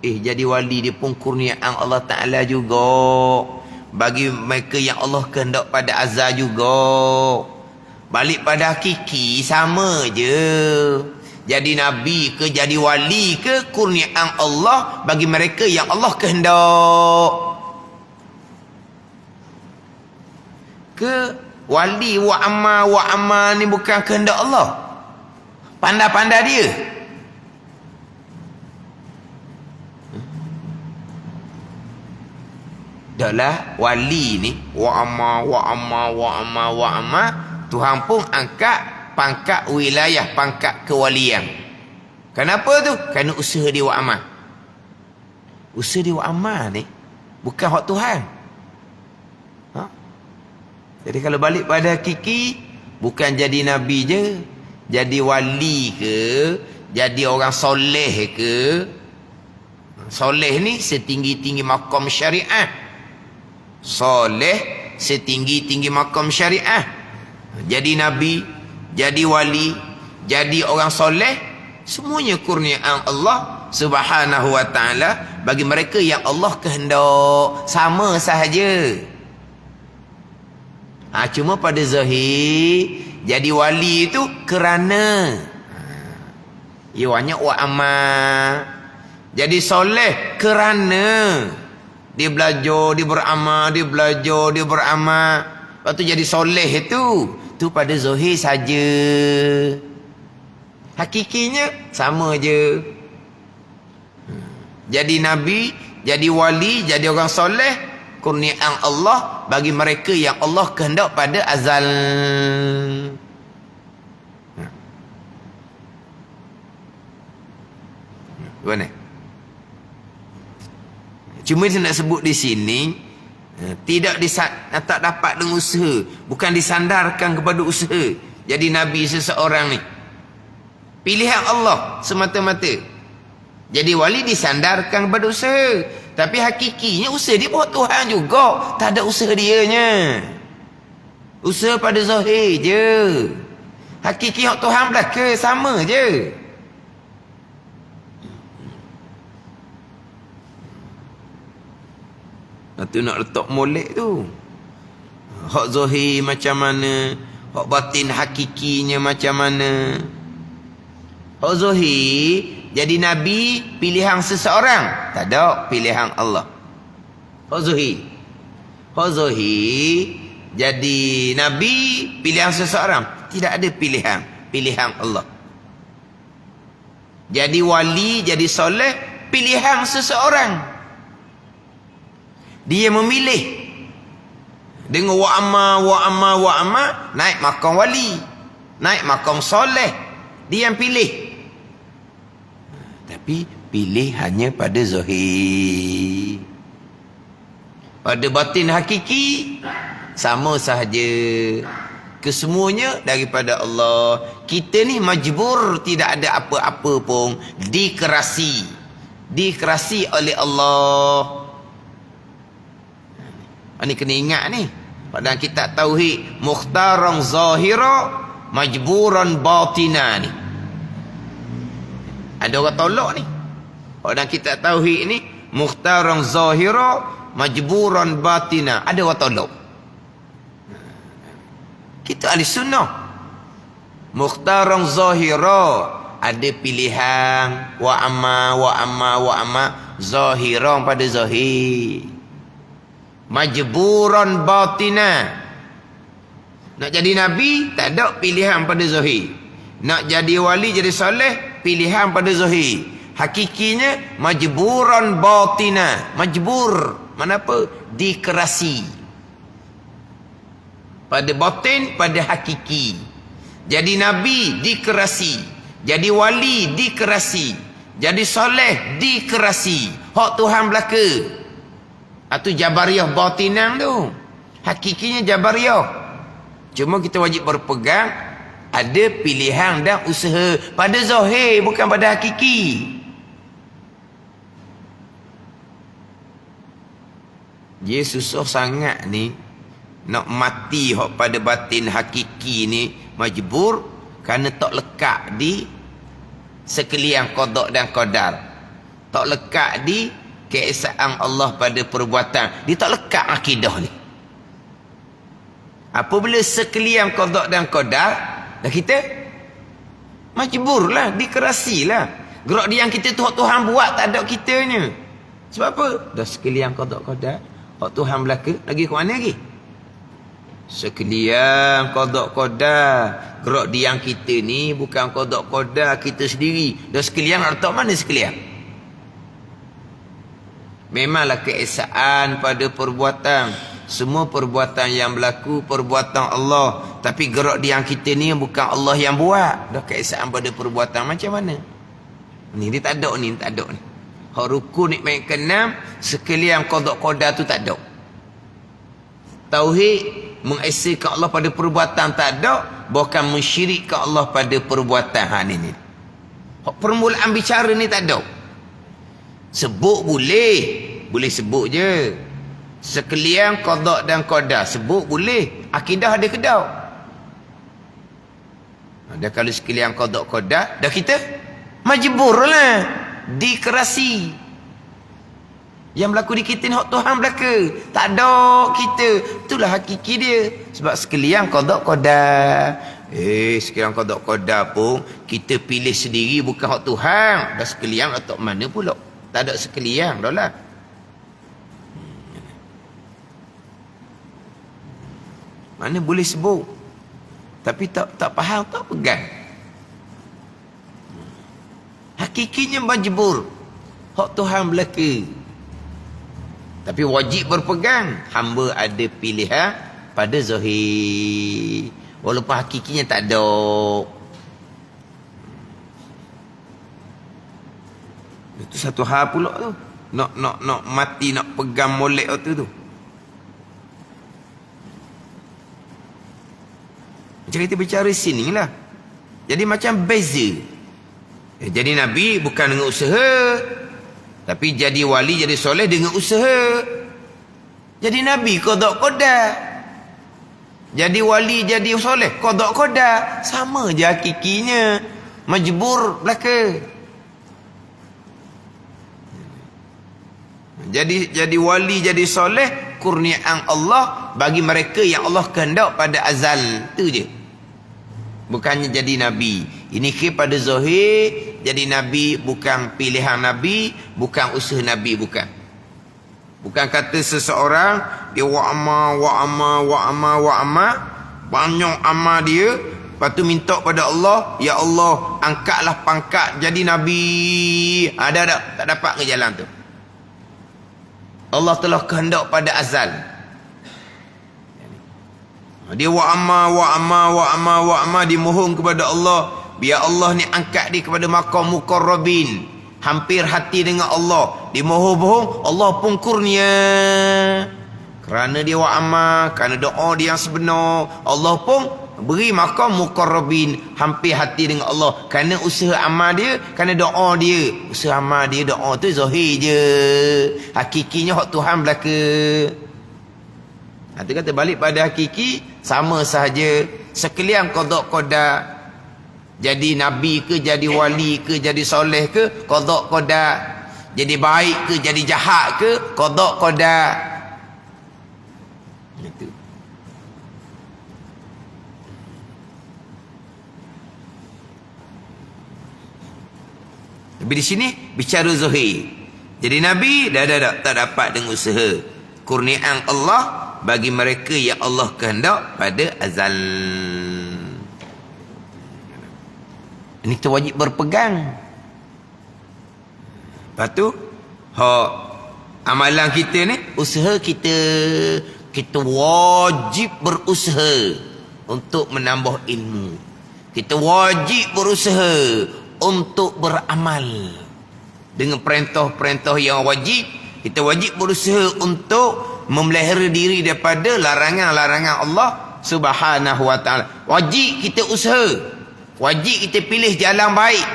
Jadi wali dia pun kurniaan Allah Ta'ala juga. Bagi mereka yang Allah kehendak pada azal juga. Balik pada hakiki sama je. Jadi nabi ke jadi wali ke kurniaan Allah bagi mereka yang Allah kehendak. Ke wali wa amma ni bukan kehendak Allah. Pandai-pandai dia. Daklah wali ni wa amma Tuhan pun angkat pangkat wilayah, pangkat kewalian. Kenapa tu? Kerana usaha dia wa amma. Usaha dia wa amma ni bukan hak Tuhan. Jadi kalau balik pada hakiki, bukan jadi nabi je, jadi wali ke, jadi orang soleh ke. Soleh ni setinggi-tinggi makam syariah. Soleh setinggi-tinggi makam syariah. Jadi nabi, jadi wali, jadi orang soleh, semuanya kurniaan Allah Subhanahu wa taala bagi mereka yang Allah kehendak. Sama sahaja. Cuma pada zahir jadi wali itu kerana banyak wa amal. Jadi soleh kerana dia belajar, dia beramal, dia belajar, dia beramal. Lepas tu jadi soleh itu pada zahir saja. Hakikinya sama je. Jadi nabi, jadi wali, jadi orang soleh, kurniaan Allah bagi mereka yang Allah kehendak pada azal. Mana? Cuma dia nak sebut di sini, tak dapat dengan usaha, bukan disandarkan kepada usaha. Jadi nabi seseorang ni pilihan Allah semata-mata. Jadi wali disandarkan kepada usaha, tapi hakikinya usaha dia buat Tuhan juga. Tak ada usaha dianya. Usaha pada zahir je. Hakiki hak Tuhan belaka sama je. Tu nak letak molek tu. Hak zahir macam mana, hak batin hakikinya macam mana. Hak zahir jadi nabi pilihan seseorang, tak ada pilihan Allah. Hak zahir jadi nabi pilihan seseorang, tidak ada pilihan Allah. Jadi wali, jadi soleh, pilihan seseorang. Dia memilih dengan wa amma naik makam wali, naik makam soleh. Dia yang pilih. Tapi pilih hanya pada zahir. Pada batin hakiki sama sahaja. Kesemuanya daripada Allah. Kita ni majbur, tidak ada apa-apa pun. Dikerasi oleh Allah. Ini kena ingat ni. Pada kitab Tauhid, mukhtaran zahira, majburan batina ni. Ada orang tolak ni. Pada kitab Tauhid ni, mukhtaran zahira, majburan batina. Ada orang tolak. Kita ahli sunnah. Mukhtaran zahira, ada pilihan wa amma zahiran pada zahir. Majburan batina. Nak jadi nabi tak ada pilihan pada zahir. Nak jadi wali jadi soleh pilihan pada zahir. Hakikinya majburan batina. Majbur mana apa? Dikerasi. Pada batin, pada hakiki. Jadi nabi dikerasi. Jadi wali dikerasi. Jadi soleh dikerasi. Hak Tuhan belaka. Itu Jabariyah batinang tu. Hakikinya Jabariyah. Cuma kita wajib berpegang ada pilihan dan usaha pada zahir, bukan pada hakiki. Dia susah sangat ni nak mati hak pada batin hakiki ni, majbur kerana tak lekat di sekalian qada dan qadar. Tak lekat di keesaan Allah pada perbuatan. Dia tak lekat akidah ni. Apabila sekalian qada dan qadar, dah kita majburlah, dikerasilah. Gerak dia yang kita tu hak Tuhan buat, tak ada kitanya. Sebab apa? Dah sekalian qada qadar, hak Tuhan belaka, lagi ke mana lagi? Sekalian qada qadar. Gerak dia yang kita ni bukan qada qadar kita sendiri. Dah sekalian nak letak mana sekalian? Memanglah keesaan pada perbuatan. Semua perbuatan yang berlaku perbuatan Allah. Tapi gerak dia yang kita ni bukan Allah yang buat. Dah keesaan pada perbuatan macam mana? Ni dia tak ada ni, tak ada ni. Hak rukun nikmat keenam sekalian qada qadar tu tak ada. Tauhid mengesahkan Allah pada perbuatan tak ada, bahkan mensyirikkan Allah pada perbuatan. Ni. Hak permulaan bicara ni tak ada. Sebut boleh sebut je. Sekalian qada dan qadar sebut boleh. Akidah ada kedau. Dah kalau sekalian qada qadar, dah kita majburlah, dikerasi. Yang berlaku di kita ni hak Tuhan belaka. Tak ada kita. Itulah hakiki dia. Sebab sekalian qada qadar. Sekalian qada qadar pun kita pilih sendiri, bukan hak Tuhan. Dah sekalian letak mana pula? Tak ada sekalian dah lah. Mana boleh sebut. Tapi tak faham, tak pegang. Hakikinya majbur. Hak Tuhan belaka. Tapi wajib berpegang. Hamba ada pilihan pada zahir. Walaupun hakikinya tak ada. Itu satu hal pula tu. Nak mati, nak pegang molek tu. Macam kita bicara sini lah. Jadi macam beza. Jadi Nabi bukan dengan usaha. Tapi jadi wali, jadi soleh dengan usaha. Jadi Nabi qada qadar. Jadi wali, jadi soleh qada qadar. Sama je hakikinya. Majbur belaka. Jadi wali, jadi soleh, kurniaan Allah bagi mereka yang Allah kehendak pada azal. Itu je. Bukannya jadi Nabi. Ini pada zahir, jadi Nabi bukan pilihan Nabi, bukan usaha Nabi, bukan. Bukan kata seseorang, dia wa'ama, banyak amal dia, lepas tu minta pada Allah, ya Allah, angkatlah pangkat jadi Nabi. Ada tak dapat ke jalan tu? Allah telah kehendak pada azal. Dia wa'ama, dimohon kepada Allah, biar Allah ni angkat dia kepada maqam muqarrabin. hampir hati dengan Allah, dia bohong-bohong, Allah pun kurnia. Kerana dia buat amal, kerana doa dia yang sebenar, Allah pun beri makam muqarrabin, hampir hati dengan Allah. Kerana usaha amal dia, kerana doa dia. Usaha amal dia, doa tu zahir je. Hakikinya hak Tuhan belaka. Itu kata balik pada hakiki, sama sahaja. Sekalian qada qada, jadi nabi ke, jadi wali ke, jadi soleh ke, qada qada. Jadi baik ke, jadi jahat ke, qada qada. Itu. Tapi di sini bicara zahir. Jadi nabi dah tak dapat dengan usaha. Kurniaan Allah bagi mereka yang Allah kehendak pada azal. Ini kita wajib berpegang. Lepas tu, amalan kita ni, usaha kita. Kita wajib berusaha untuk menambah ilmu. Kita wajib berusaha untuk beramal dengan perintah-perintah yang wajib. Kita wajib berusaha untuk memelihara diri daripada larangan-larangan Allah Subhanahu wa taala. Wajib kita usaha. Wajib kita pilih jalan baik.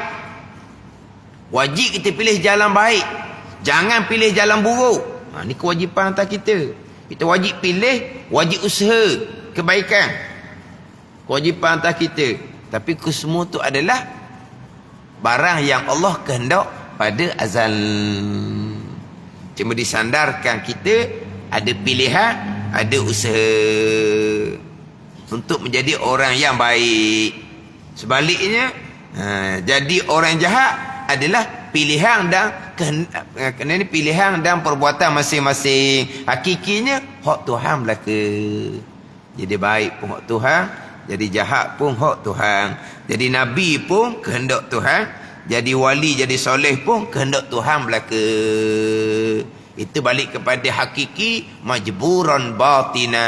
Wajib kita pilih jalan baik. Jangan pilih jalan buruk. Ini kewajipan atas kita. Kita wajib pilih, wajib usaha kebaikan. Kewajipan atas kita. Tapi kesemua tu adalah barang yang Allah kehendak pada azal. Cuma disandarkan kita ada pilihan, ada usaha untuk menjadi orang yang baik. Sebaliknya, jadi orang jahat adalah pilihan dan pilihan dan perbuatan masing-masing. Hakikinya hak Tuhan belaka. Jadi baik pun hak Tuhan, jadi jahat pun hak Tuhan. Jadi nabi pun kehendak Tuhan, jadi wali, jadi soleh pun kehendak Tuhan belaka. Itu balik kepada hakiki majburan batina.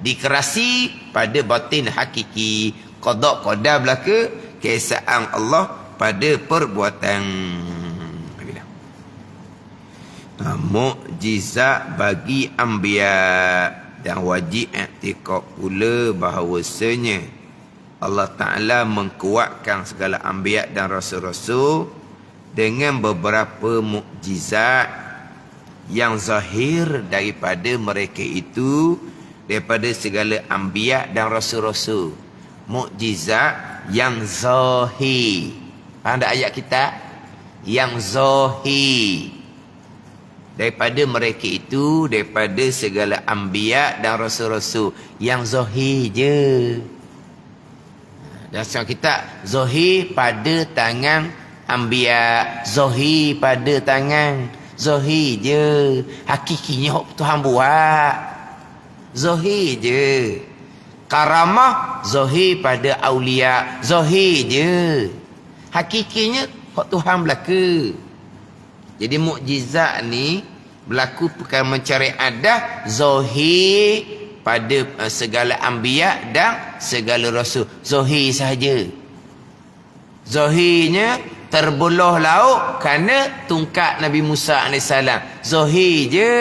Dikerasi pada batin hakiki. Qada qada belaka, keesaan Allah pada perbuatan. Mukjizat bagi anbiya, dan wajib i'tiqad pula bahawasanya Allah Ta'ala mengkuatkan segala anbiya dan rasul-rasul dengan beberapa mukjizat yang zahir daripada mereka itu, daripada segala anbiya dan rasul-rasul. Mukjizat yang zahir. Faham tak ayat kita? Yang zahir daripada mereka itu, daripada segala anbiya dan rasul-rasul. Yang zahir je. Dan sekarang kita zahir pada tangan anbiya, zahir pada tangan, zahir je. Hakikinya Tuhan buat, zahir je. Karamah zahir pada aulia, zahir je. Hakikinya Tuhan belaka. Jadi mukjizat ni berlaku perkara mencari adah zahir pada segala anbiya dan segala rasul. Zahir sahaja. Zahirnya terbelah laut kerana tungkat Nabi Musa AS. Zahir je.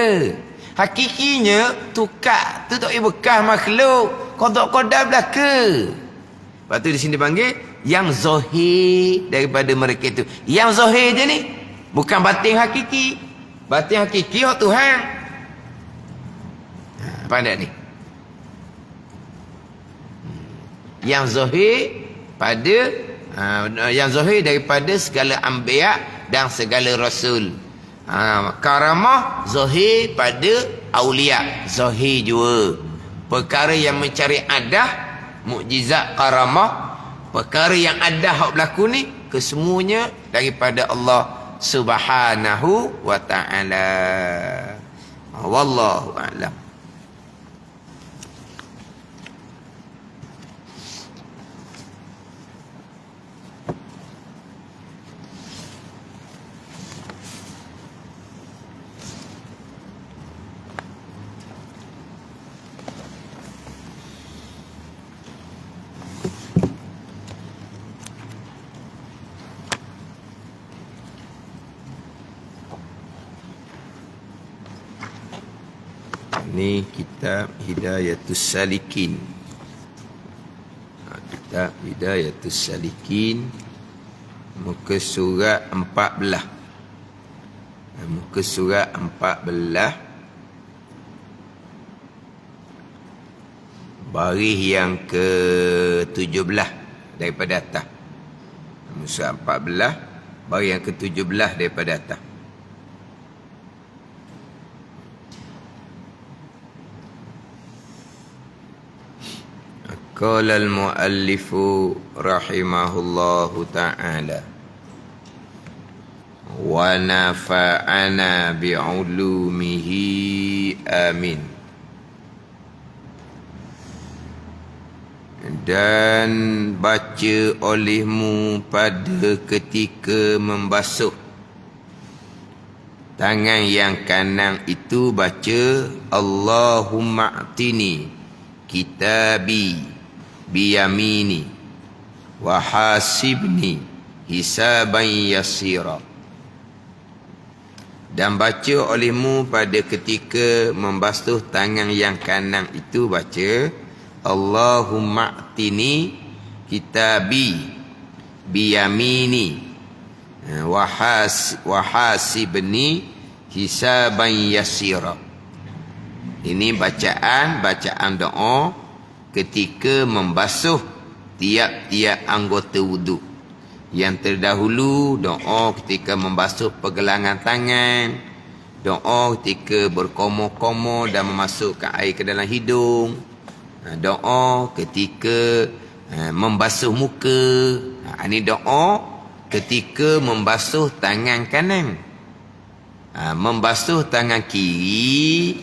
Hakikinya tungkat tu tak boleh bekas makhluk. Qada-qada belaka. Lepas tu di sini panggil yang zahir daripada mereka itu. Yang zahir je ni, bukan batin hakiki. Batin hakiki hak Tuhan. Pandai ni. Yang zahir pada yang zahir daripada segala anbiya dan segala rasul. Karamah zahir pada aulia, zahir juga. Perkara yang mencari adah, mukjizat karamah, perkara yang adah hak berlaku ni, kesemuanya daripada Allah Subhanahu wa ta'ala. Wallahu a'lam. Ni kitab Hidayatus Salikin. Kitab Hidayatus Salikin, muka surat 14. Muka surat 14, baris yang ke-17 daripada atas. Muka surat 14, baris yang ke-17 daripada atas. Qala al-muallifu rahimahullahu ta'ala wa nafa'ana bi'ulumihi amin. Dan baca olehmu pada ketika membasuh tangan yang kanan itu, baca Allahumma a'tini kitabi biyamini wa hasibni hisaban yasira. Dan baca olehmu pada ketika membasuh tangan yang kanan itu, baca Allahumma a'tini kitabi biyamini wa hasibni hisaban yasira. Ini bacaan doa ketika membasuh tiap-tiap anggota wuduk. Yang terdahulu doa ketika membasuh pergelangan tangan, doa ketika berkomo-komo dan memasukkan air ke dalam hidung, doa ketika membasuh muka. Ini doa ketika membasuh tangan kanan. Membasuh tangan kiri,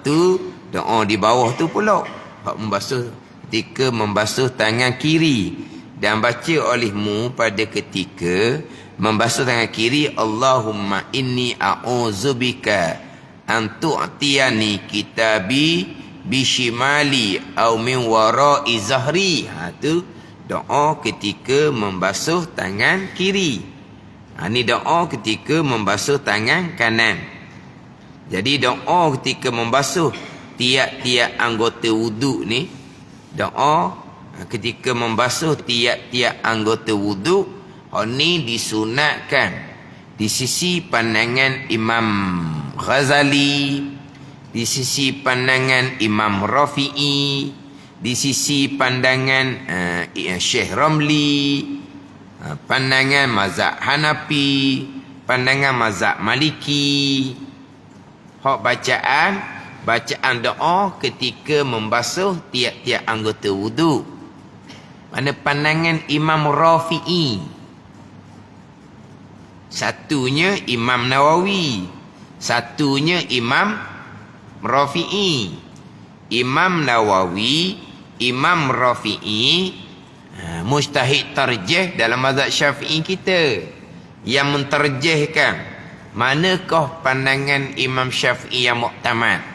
tu doa di bawah tu pula, membasuh ketika membasuh tangan kiri. Dan baca olehmu pada ketika membasuh tangan kiri, Allahumma inni a'udzubika an tu'tiyani kitabi bishimali au min wara'i zahri. Tu doa ketika membasuh tangan kiri. Ini doa ketika membasuh tangan kanan. Jadi doa ketika membasuh tiap-tiap anggota wuduk ni, doa ketika membasuh tiap-tiap anggota wuduk, ni disunatkan di sisi pandangan Imam Ghazali, di sisi pandangan Imam Rafi'i, di sisi pandangan Syekh Ramli, pandangan mazhab Hanafi, pandangan mazhab Maliki. Bacaan doa ketika membasuh tiap-tiap anggota wuduk. Mana pandangan Imam Rafi'i, satunya Imam Nawawi, satunya Imam Rafi'i. Imam Nawawi, Imam Rafi'i mujtahid tarjih dalam mazhab Syafi'i kita, yang menterjihkan manakah pandangan Imam Syafi'i yang muktamad,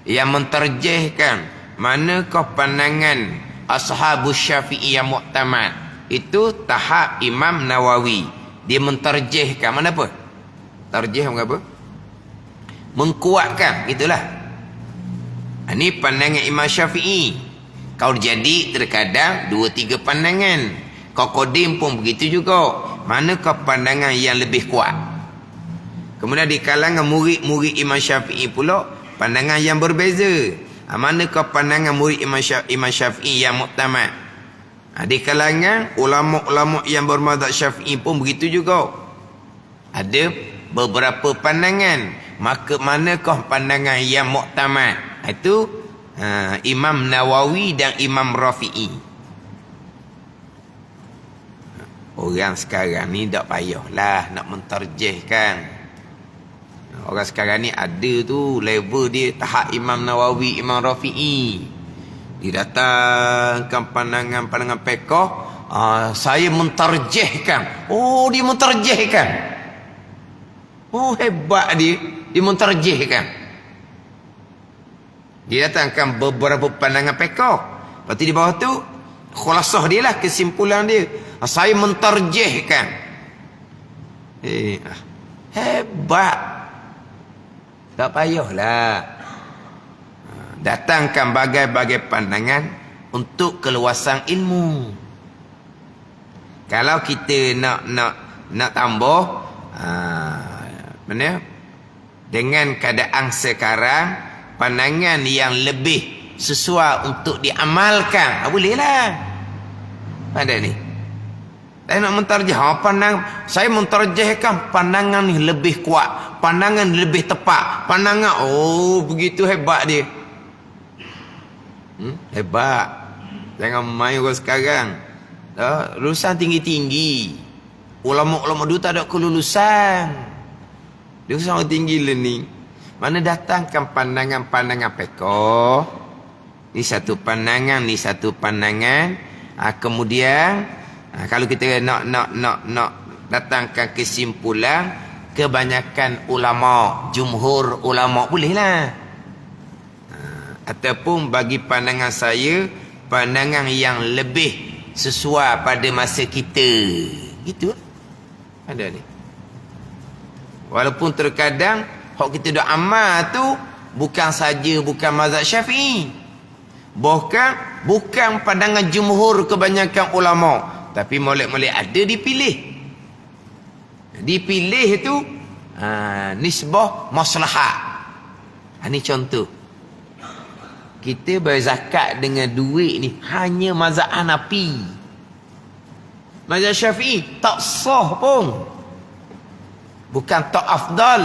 yang menterjihkan manakah pandangan Ashabus Syafi'i yang muktamad. Itu tahap Imam Nawawi. Dia menterjihkan mana apa? Terjih apa? Mengkuatkan, itulah. Ini pandangan Imam Syafi'i. Kau jadi terkadang 2-3 pandangan. Kau kodim pun begitu juga. Manakah pandangan yang lebih kuat? Kemudian di kalangan murid-murid Imam Syafi'i pula pandangan yang berbeza. Manakah pandangan murid Imam Syafi'i yang muktamad? Di kalangan ulama-ulama yang bermazhab Syafi'i pun begitu juga. Ada beberapa pandangan. Maka manakah pandangan yang muktamad? Itu Imam Nawawi dan Imam Rafi'i. Orang sekarang ni tak payahlah nak menterjihkan. Orang sekarang ni ada tu level dia tahap Imam Nawawi, Imam Rafi'i. Dia datangkan pandangan-pandangan fiqh, saya menterjihkan. Oh, dia menterjihkan. Oh, hebat dia. Dia menterjihkan. Dia datangkan beberapa pandangan fiqh. Lepas tu di bawah tu khulasah dia lah, kesimpulan dia. Saya menterjihkan. Hebat. Tak payahlah. datangkan bagai-bagai pandangan untuk keluasan ilmu. Kalau kita nak tambah mana dengan keadaan sekarang, pandangan yang lebih sesuai untuk diamalkan, bolehlah. Ada ni. Saya nak mentarjah saya mentarjahkan pandangan ni lebih kuat, pandangan lebih tepat, pandangan begitu hebat dia. Hebat. Jangan main orang sekarang. Lulusan tinggi-tinggi. Ulama-ulama dulu tak ada kelulusan. Dia sangat tinggi learning. Mana datangkan pandangan-pandangan pekoh. Ni satu pandangan, ni satu pandangan. Kemudian kalau kita nak datangkan kesimpulan, kebanyakan ulama, jumhur ulama bolehlah. Ataupun bagi pandangan saya, pandangan yang lebih sesuai pada masa kita. Gitu. Ada ni. Walaupun terkadang hak kita dah amal tu bukan mazhab Syafi'i. Bukan pandangan jumhur kebanyakan ulama, tapi molek-molek ada dipilih. Dipilih itu nisbah maslahat. Ini contoh. Kita berzakat dengan duit ni hanya mazhab Hanafi. Mazhab Syafi'i tak sah pun. Bukan tak afdal.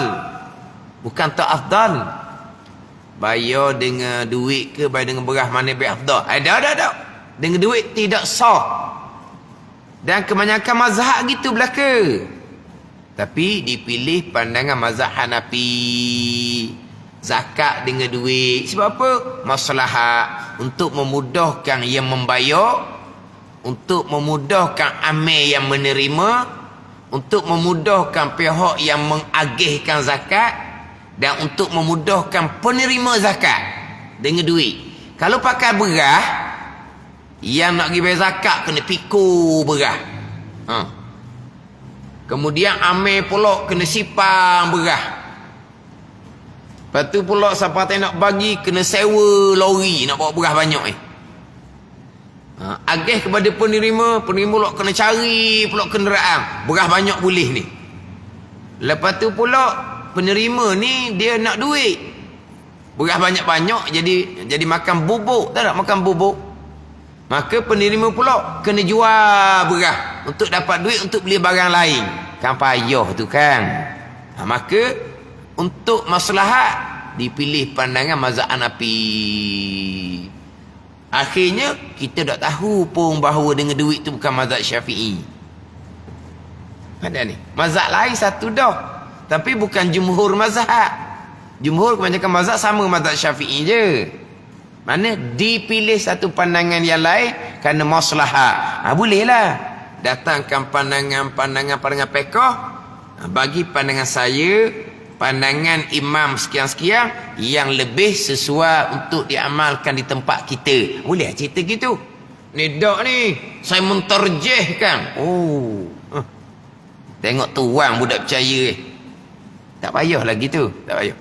Bayar dengan duit ke bayar dengan beras, mana lebih afdal? Ada. Dengan duit tidak sah. Dan kebanyakan mazhab gitu belaka. Tapi dipilih pandangan mazhab Hanafi. Zakat dengan duit. Sebab apa? Maslahat. Untuk memudahkan yang membayar. Untuk memudahkan amil yang menerima. Untuk memudahkan pihak yang mengagihkan zakat. Dan untuk memudahkan penerima zakat. Dengan duit. Kalau pakai beras, yang nak pergi bayar zakat kena pikul beras. Kemudian amil pula kena sipang beras. Lepas tu pula siapa tak nak bagi kena sewa lori nak bawa beras banyak ni. Agih kepada penerima pula kena cari pula kenderaan. Beras banyak boleh ni. Lepas tu pula penerima ni dia nak duit. Beras banyak-banyak jadi makan bubuk. Tak nak makan bubuk. Maka penerima pula kena jual beras untuk dapat duit untuk beli barang lain. Kan payah tu kan. Maka untuk maslahat dipilih pandangan mazhab Hanafi. Akhirnya kita dah tahu pun bahawa dengan duit tu bukan mazhab Syafi'i. Ada ni. Mazhab lain satu dah. Tapi bukan jumhur mazhab. Jumhur kebanyakan mazhab sama mazhab Syafi'i je. Mana dipilih satu pandangan yang lain kerana maslahat. Bolehlah. Datangkan pandangan pekoh. Bagi pandangan saya, pandangan imam sekian-sekian yang lebih sesuai untuk diamalkan di tempat kita. Boleh cerita gitu. Ni dak ni, saya menterjehkan. Tengok tuang budak percaya. Tak payahlah gitu, tak payah.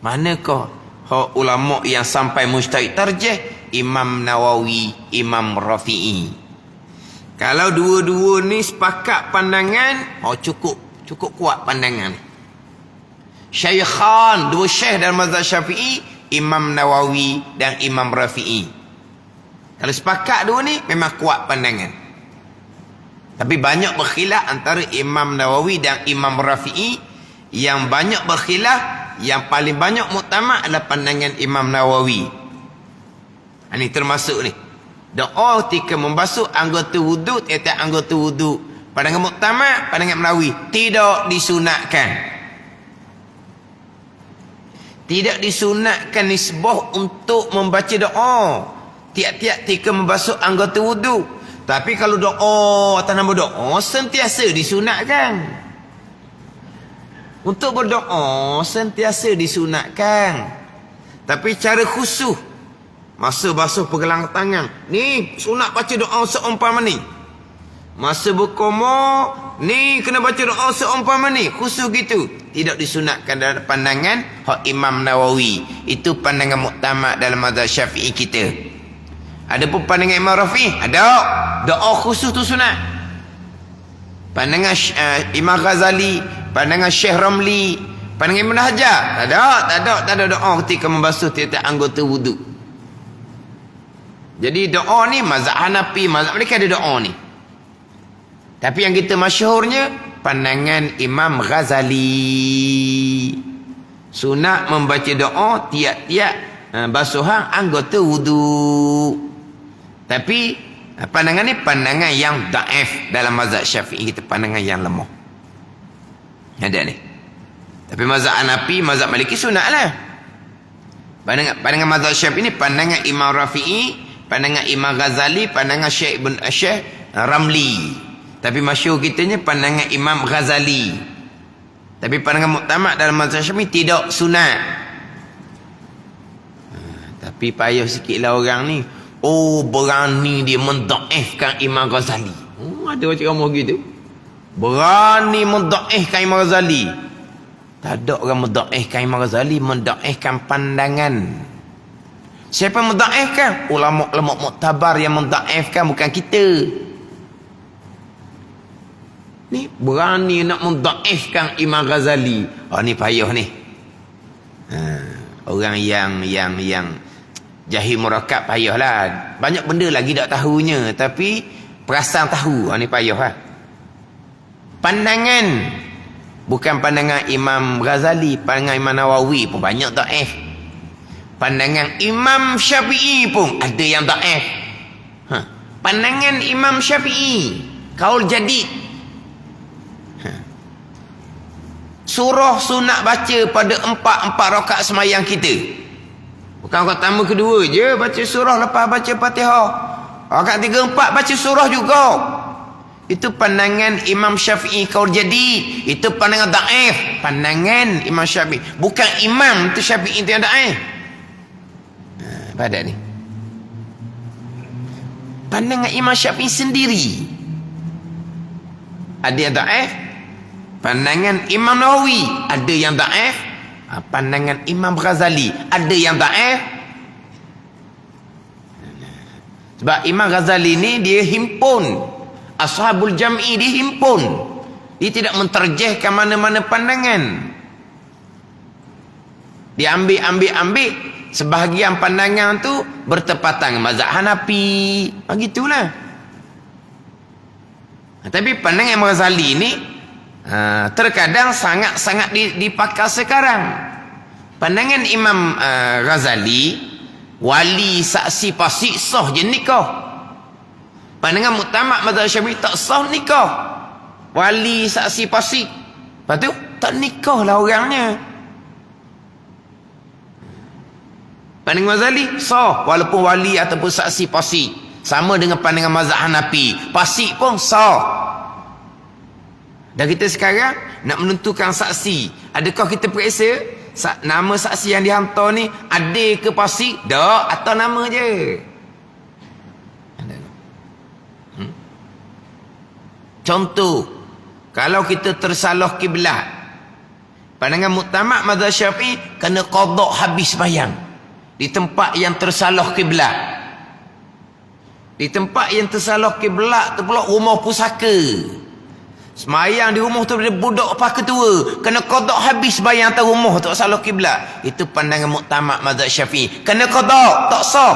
Manakah hak ulama yang sampai mujtahid tarjih? Imam Nawawi, Imam Rafi'i. Kalau dua-dua ni sepakat pandangan, cukup kuat pandangan. Syaikhan, dua syekh dalam mazhab Syafi'i, Imam Nawawi dan Imam Rafi'i. Kalau sepakat dua ni memang kuat pandangan. Tapi banyak berkhilaf antara Imam Nawawi dan Imam Rafi'i. Yang banyak berkhilaf, yang paling banyak muktamad adalah pandangan Imam Nawawi. Ini termasuk ni. Doa ketika membasuh anggota wudu, tiap-tiap anggota wudu. Pandangan muktamad, pandangan Nawawi tidak disunatkan. Tidak disunatkan nisbah untuk membaca doa tiap-tiap ketika membasuh anggota wudu. Tapi kalau doa atas nama doa sentiasa disunatkan. Untuk berdoa sentiasa disunatkan. Tapi cara khusus masa basuh pergelangan tangan, ni sunat baca doa seumpama ni. Masa berkoma, ni kena baca doa seumpama ni. Khusus gitu. Tidak disunatkan dalam pandangan hak Imam Nawawi. Itu pandangan muktamad dalam mazhab Syafi'i kita. Ada pun pandangan Imam Rafi'i, ada. Doa khusus tu sunat. Pandangan Imam Ghazali, pandangan Syekh Ramli, pandangan Ibn Hajar, tak ada doa ketika membasuh tiap-tiap anggota wuduk. Jadi doa ni mazhab Hanafi, mazhab mereka ada doa ni. Tapi yang kita masyhurnya pandangan Imam Ghazali. Sunat membaca doa tiap-tiap basuhan anggota wuduk. Tapi pandangan ni pandangan yang daif dalam mazhab Syafi'i kita, pandangan yang lemah. Ada ni. Tapi mazhab Hanafi, mazhab Maliki sunatlah. Pandangan mazhab Syafi'i ni pandangan Imam Rafi'i, pandangan Imam Ghazali, pandangan Syekh Ramli. Tapi masyhur kitanya pandangan Imam Ghazali. Tapi pandangan muktamad dalam mazhab Syafi'i tidak sunat. Tapi payah sikitlah orang ni. Oh, berani dia mendaifkan Imam Ghazali. Ada macam kamu gitu. Berani mendaifkan Imam Ghazali. Tak ada orang mendaifkan Imam Ghazali, mendaifkan pandangan. Siapa yang mendaifkan? Ulama-ulama muktabar yang mendaifkan, bukan kita. Ni berani nak mendaifkan Imam Ghazali. Oh, ni payah ni. Orang yang jahil murakab payahlah. Banyak benda lagi tak tahunya, tapi perasan tahu. Oh, ni payahlah. Pandangan bukan pandangan Imam Ghazali, pandangan Imam Nawawi pun banyak daif. Pandangan Imam Syafi'i pun ada yang daif. Pandangan Imam Syafi'i, kaul jadid. Surah sunat baca pada empat rakaat semayang kita. Bukan rakaat pertama kedua je baca surah, lepas baca Fatihah. Rakaat 3, 4 baca surah juga. Itu pandangan Imam Syafi'i kaul jadid. Itu pandangan daif. Pandangan Imam Syafi'i. Bukan Imam tu Syafi'i itu yang daif. Pada ni. Pandangan Imam Syafi'i sendiri. Ada yang daif. Pandangan Imam Nawawi ada yang daif. Pandangan Imam Ghazali ada yang daif. Sebab Imam Ghazali ni dia himpun Ashabul Jam'i, dia himpun. Dia tidak menterjihkan mana-mana pandangan. Dia ambil sebahagian pandangan tu bertepatan dengan mazhab Hanafi. Begitulah. Tapi pandangan Imam Ghazali ni terkadang sangat-sangat dipakai sekarang. Pandangan Imam Ghazali, wali saksi pasik sah je nikah. Pandangan muktamad mazhab Syafi'i tak sah nikah. Wali saksi pasik, lepas tu tak nikah lah orangnya. Pandangan Ghazali sah walaupun wali ataupun saksi pasik. Sama dengan pandangan mazhab Hanafi, pasik pun sah. Dan kita sekarang nak menentukan saksi, adakah kita periksa nama saksi yang dihantar ni ada ke pasik? Tak, atau nama je. Contoh, kalau kita tersalah kiblat, pandangan muktamad mazhab Syafi'i kena qada habis sembahyang di tempat yang tersalah kiblat. Di tempat yang tersalah kiblat tu pula rumah pusaka. Semayang di rumah tu dia budak apa ketua, kena qada habis bayang atas rumah tak salah kiblat. Itu pandangan muktamad mazhab Syafi'i, kena qada, tak sah.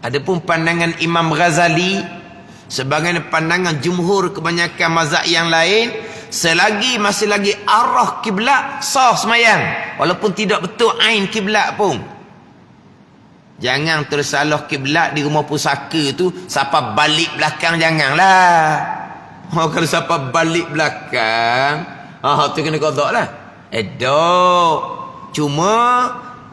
Adapun pandangan Imam Ghazali, sebagai pandangan jumhur kebanyakan mazhab yang lain, selagi masih lagi arah kiblat sah semayang walaupun tidak betul ain kiblat pun. Jangan tersalah kiblat di rumah pusaka tu siapa balik belakang, janganlah. Kalau siapa balik belakang, tu kena qada lah. Cuma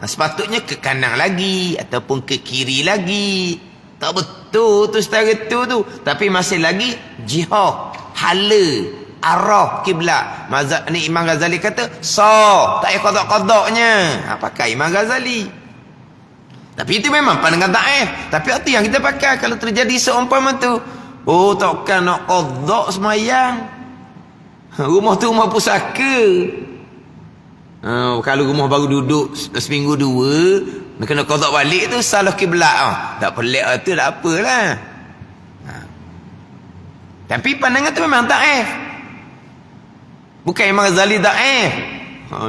sepatutnya ke kanan lagi ataupun ke kiri lagi. Tak betul tu setara tu. Tapi masih lagi jihad, hala, arah kiblat. Mazhab ni Imam Ghazali kata sah, tak payah qada-qadanya. Pakai Imam Ghazali. Tapi itu memang pandangan daif. Tapi itu yang kita pakai kalau terjadi seumpama tu. Oh, takkan nak qada semayang. Rumah tu rumah pusaka. Kalau rumah baru duduk seminggu dua, nak kena qada balik tu salah kiblat. Tak pelik tu tak apalah. Tapi pandangan tu memang daif. Bukan Imam Ghazali daif.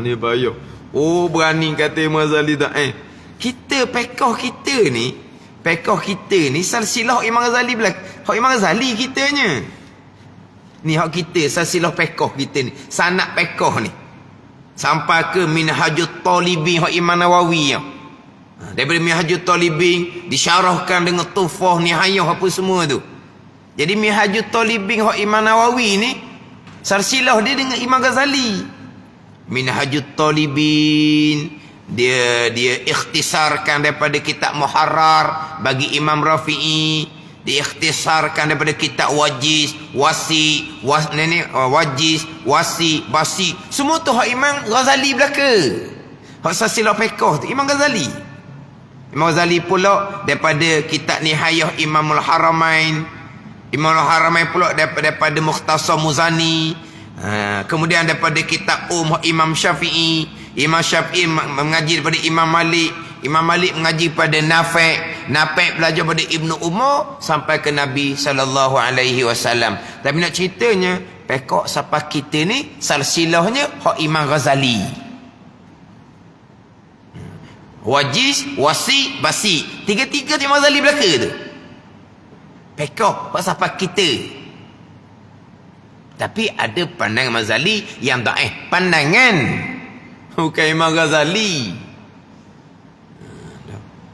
Ni bahaya. Oh, berani kata Imam Ghazali daif. Kita pekoh kita ni silsilah Imam Ghazali belak. Hak Imam Ghazali kitanya. Ni hak kita silsilah pekoh kita ni. Sanad pekoh ni. Sampai ke Minhajut Talibin hak Imam Nawawi ya. Daripada Minhajut Talibin disyarahkan dengan Tuhfah Nihayah apa semua tu. Jadi Minhajut Talibin hak Imam Nawawi ni silsilah dia dengan Imam Ghazali. Minhajut Talibin dia ikhtisarkan daripada kitab Muharrar bagi Imam Rafi'i, diikhtisarkan daripada kitab Wajiz, Wasi, Wajiz, Wasi, Basi. Semua tu hak Imam Ghazali belaka. Hak silsilah fiqh tu Imam Ghazali. Imam Ghazali pula daripada kitab Nihayah Imamul Haramain. Imamul Haramain pula daripada Mukhtasar Muzani. Kemudian daripada kitab Imam Syafi'i. Imam Syafi'i mengaji daripada Imam Malik. Imam Malik mengaji pada Nafi'. Nafi' belajar pada Ibnu Umar sampai ke Nabi SAW. Tapi nak ceritanya, pekok siapa kita ni silsilahnya hak Imam Ghazali. Wajiz, Wasi, Basi. Tiga-tiga Imam Ghazali belaka tu. Pekok hak siapa kita. Tapi ada pandangan Imam Ghazali yang daif. Pandangan. Bukan Imam Ghazali.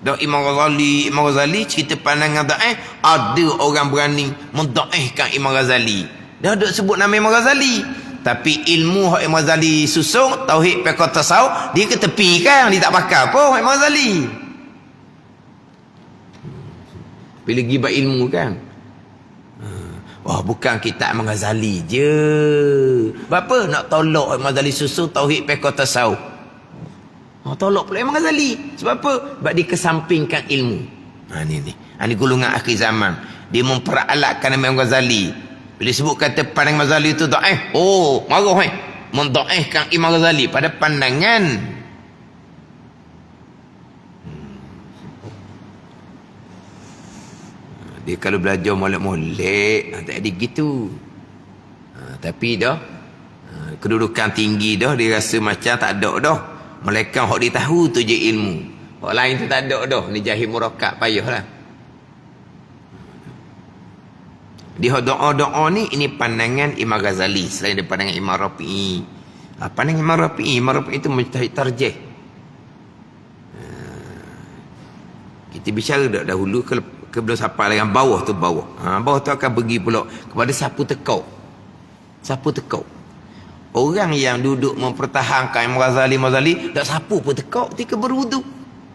Dak Imam Ghazali cerita pandangan daif, ada orang berani mendaifkan Imam Ghazali. Dah duk sebut nama Imam Ghazali. Tapi ilmu hak Imam Ghazali susung, tauhid fiqh tasawuf, dia ke tepi kan, dia tak pakai apa Imam Ghazali. Bila gibat ilmu kan. Wah, bukan kitab Imam Ghazali je. Berapa nak tolak Imam Ghazali susung tauhid fiqh tasawuf? Tolak pula Imam Ghazali. Sebab apa? Sebab dia kesampingkan ilmu. Ini golongan akhir zaman. Dia memperalatkan Imam Ghazali. Bila sebut kata pandangan Imam Ghazali itu daif. Oh, marah mendaifkan Imam Ghazali pada pandangan. Dia kalau belajar molek-molek, tak ada gitu. Tapi dah, kedudukan tinggi dah, dia rasa macam tak ada dah. Mereka hak dia tahu tu je ilmu. Hak lain tu tak ada dah. Ni jahil murakkab payahlah. Di doa-doa ni, ini pandangan Imam Ghazali selain daripada pandangan Imam Rafi'i. Pandangan Imam Rafi'i itu mujtahid tarjih. Kita bicara dahulu ke belum sampai dengan bawah tu bawah. Bawah tu akan pergi pula kepada sapu tekau. Sapu tekau. Orang yang duduk mempertahankan Imam Ghazali tak sapu pun tekau ketika berwudu.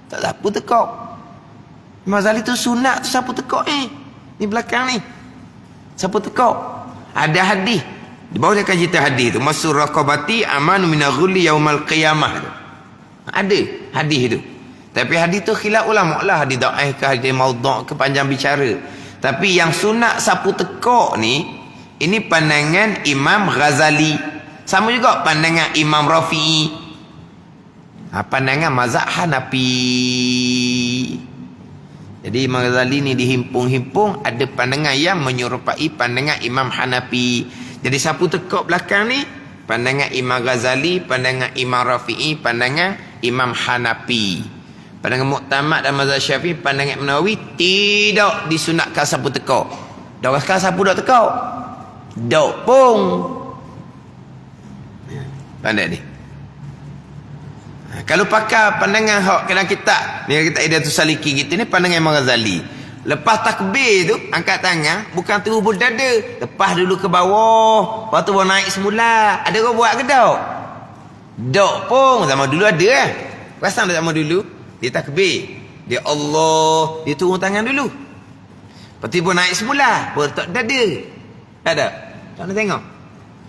Tak sapu tekau. Imam Ghazali tu sunat tu sapu tekau ni belakang ni. Sapu tekau. Ada hadis. Di bawah dia akan cerita hadis tu. Masur raqabati amanu minal ghulli yaumal qiyamah tu. Ada hadis tu. Tapi hadis tu khilaf ulama lah. Hadis daif ke hadis maudhu' ke panjang bicara. Tapi yang sunat sapu tekau ni, ini pandangan Imam Ghazali. Sama juga pandangan Imam Rafi'i. Pandangan mazhab Hanafi. Jadi Imam Ghazali ni dihimpung-himpung, ada pandangan yang menyerupai pandangan Imam Hanafi. Jadi sapu tekuk belakang ni, pandangan Imam Ghazali, pandangan Imam Rafi'i, pandangan Imam Hanafi. Pandangan muktamad dan mazhab Syafi'i, pandangan Imam Nawawi tidak disunatkan sapu tekuk. Dah orang sekarang sapu dak tekuk. Dak pun. Pandai ni. Kalau pakai pandangan hak kena kitab ni, kita Idatus Saliki kita ni pandangan Imam Ghazali. Lepas takbir tu angkat tangan, bukan terus berdada, lepas dulu ke bawah, lepas tu baru naik semula. Ada orang buat ke tak? Tak pun. Zaman dulu ada kan. Perasan tak zaman dulu? Dia takbir, dia Allah, dia turun tangan dulu. Lepas tu baru naik semula, baru tak dada. Tak ada. Tak nak tengok.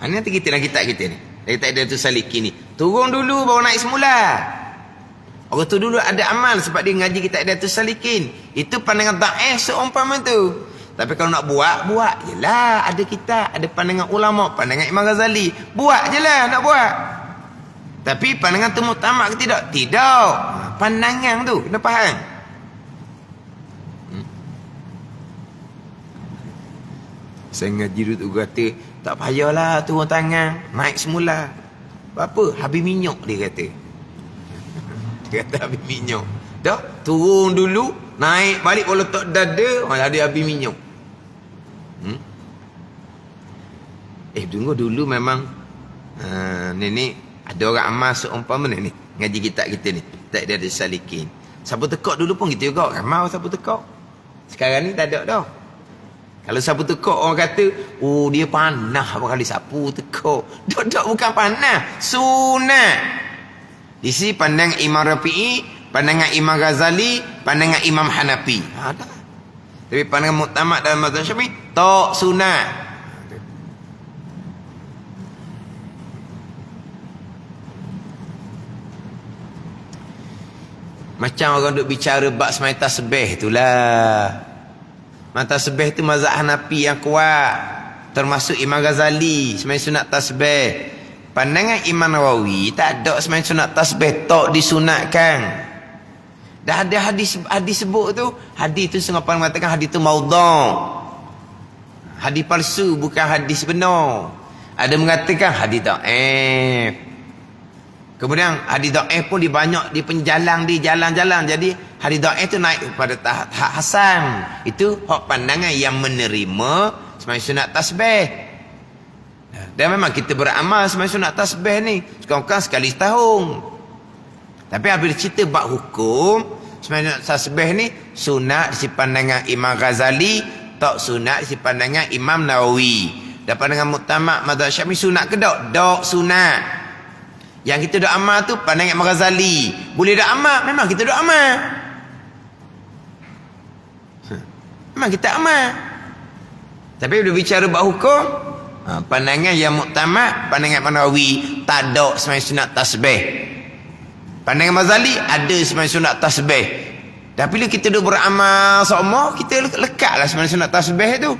Ini nanti kita dalam kitab kita ni. Kita ada tu saliki ni. Turun dulu baru naik semula. Orang tu dulu ada amal sebab dia ngaji kita ada tu salikin. Itu pandangan daif seumpama tu. Tapi kalau nak buat je lah. Ada kita, ada pandangan ulama, pandangan Imam Ghazali. Buat je lah nak buat. Tapi pandangan tu muktamad ke tidak? Tidak. Pandangan tu, kena faham. Saya ngaji dulu tu kata, tak payahlah turun tangan, naik semula. Apa? Habis minyak dia kata. Dia kata habis minyak. Dah, turun dulu, naik balik kalau letak dada, malah dia habis minyak. Tunggu dulu memang ni ada orang amal seumpama ni ngaji kitab kita ni. Tak ada salikin. Sapu tekak dulu pun gitu juga. Amal sapu tekak. Sekarang ni tak ada dah. Kalau sapu tekak orang kata, oh dia panah apa kali sapu tekak. Dok bukan panah, sunat. Di sini pandang Imam Rafi'i, pandangan Imam Ghazali, pandangan Imam Hanafi. Ada. Tapi pandangan muktamad dalam mazhab Syafi'i tak sunat. Macam orang duk bicara bab semai tasbih itulah. Tasbih tu mazhab Hanafi yang kuat. Termasuk Imam Ghazali semai sunat tasbih. Pandangan Imam Nawawi tak ada semai sunat tasbih, tak disunatkan. Dah ada hadis sebut tu. Hadis tu setengah mengatakan hadis tu maudhu'. Hadis palsu, bukan hadis benar. Ada mengatakan hadis dhaif. Kemudian hadis dhaif pun dibanyak di penjalang, di jalan-jalan. Jadi hadis dhaif itu naik kepada tahap hasan. Itu hak pandangan yang menerima sembahyang sunat tasbih. Dan memang kita beramal sembahyang sunat tasbih ni sekurang-kurang sekali setahun. Tapi apabila cerita bab hukum sembahyang sunat tasbih ni sunat di pandangan Imam Ghazali, tak sunat di pandangan Imam Nawawi. Dan pandangan muktamad mazhab Syafi'i sunat ke tak? Tak sunat. Yang kita dak amal tu pandangan Imam Ghazali. Boleh dak amal, memang kita dak amal. Memang kita amal. Tapi bila bicara bab hukum, pandangan yang muktamad, pandangan Imam Nawawi tak ada sembahyang sunat tasbih. Pandangan Imam Ghazali ada sembahyang sunat tasbih. Tapi bila kita dak beramal sama, kita lekatlah sembahyang sunat tasbih tu.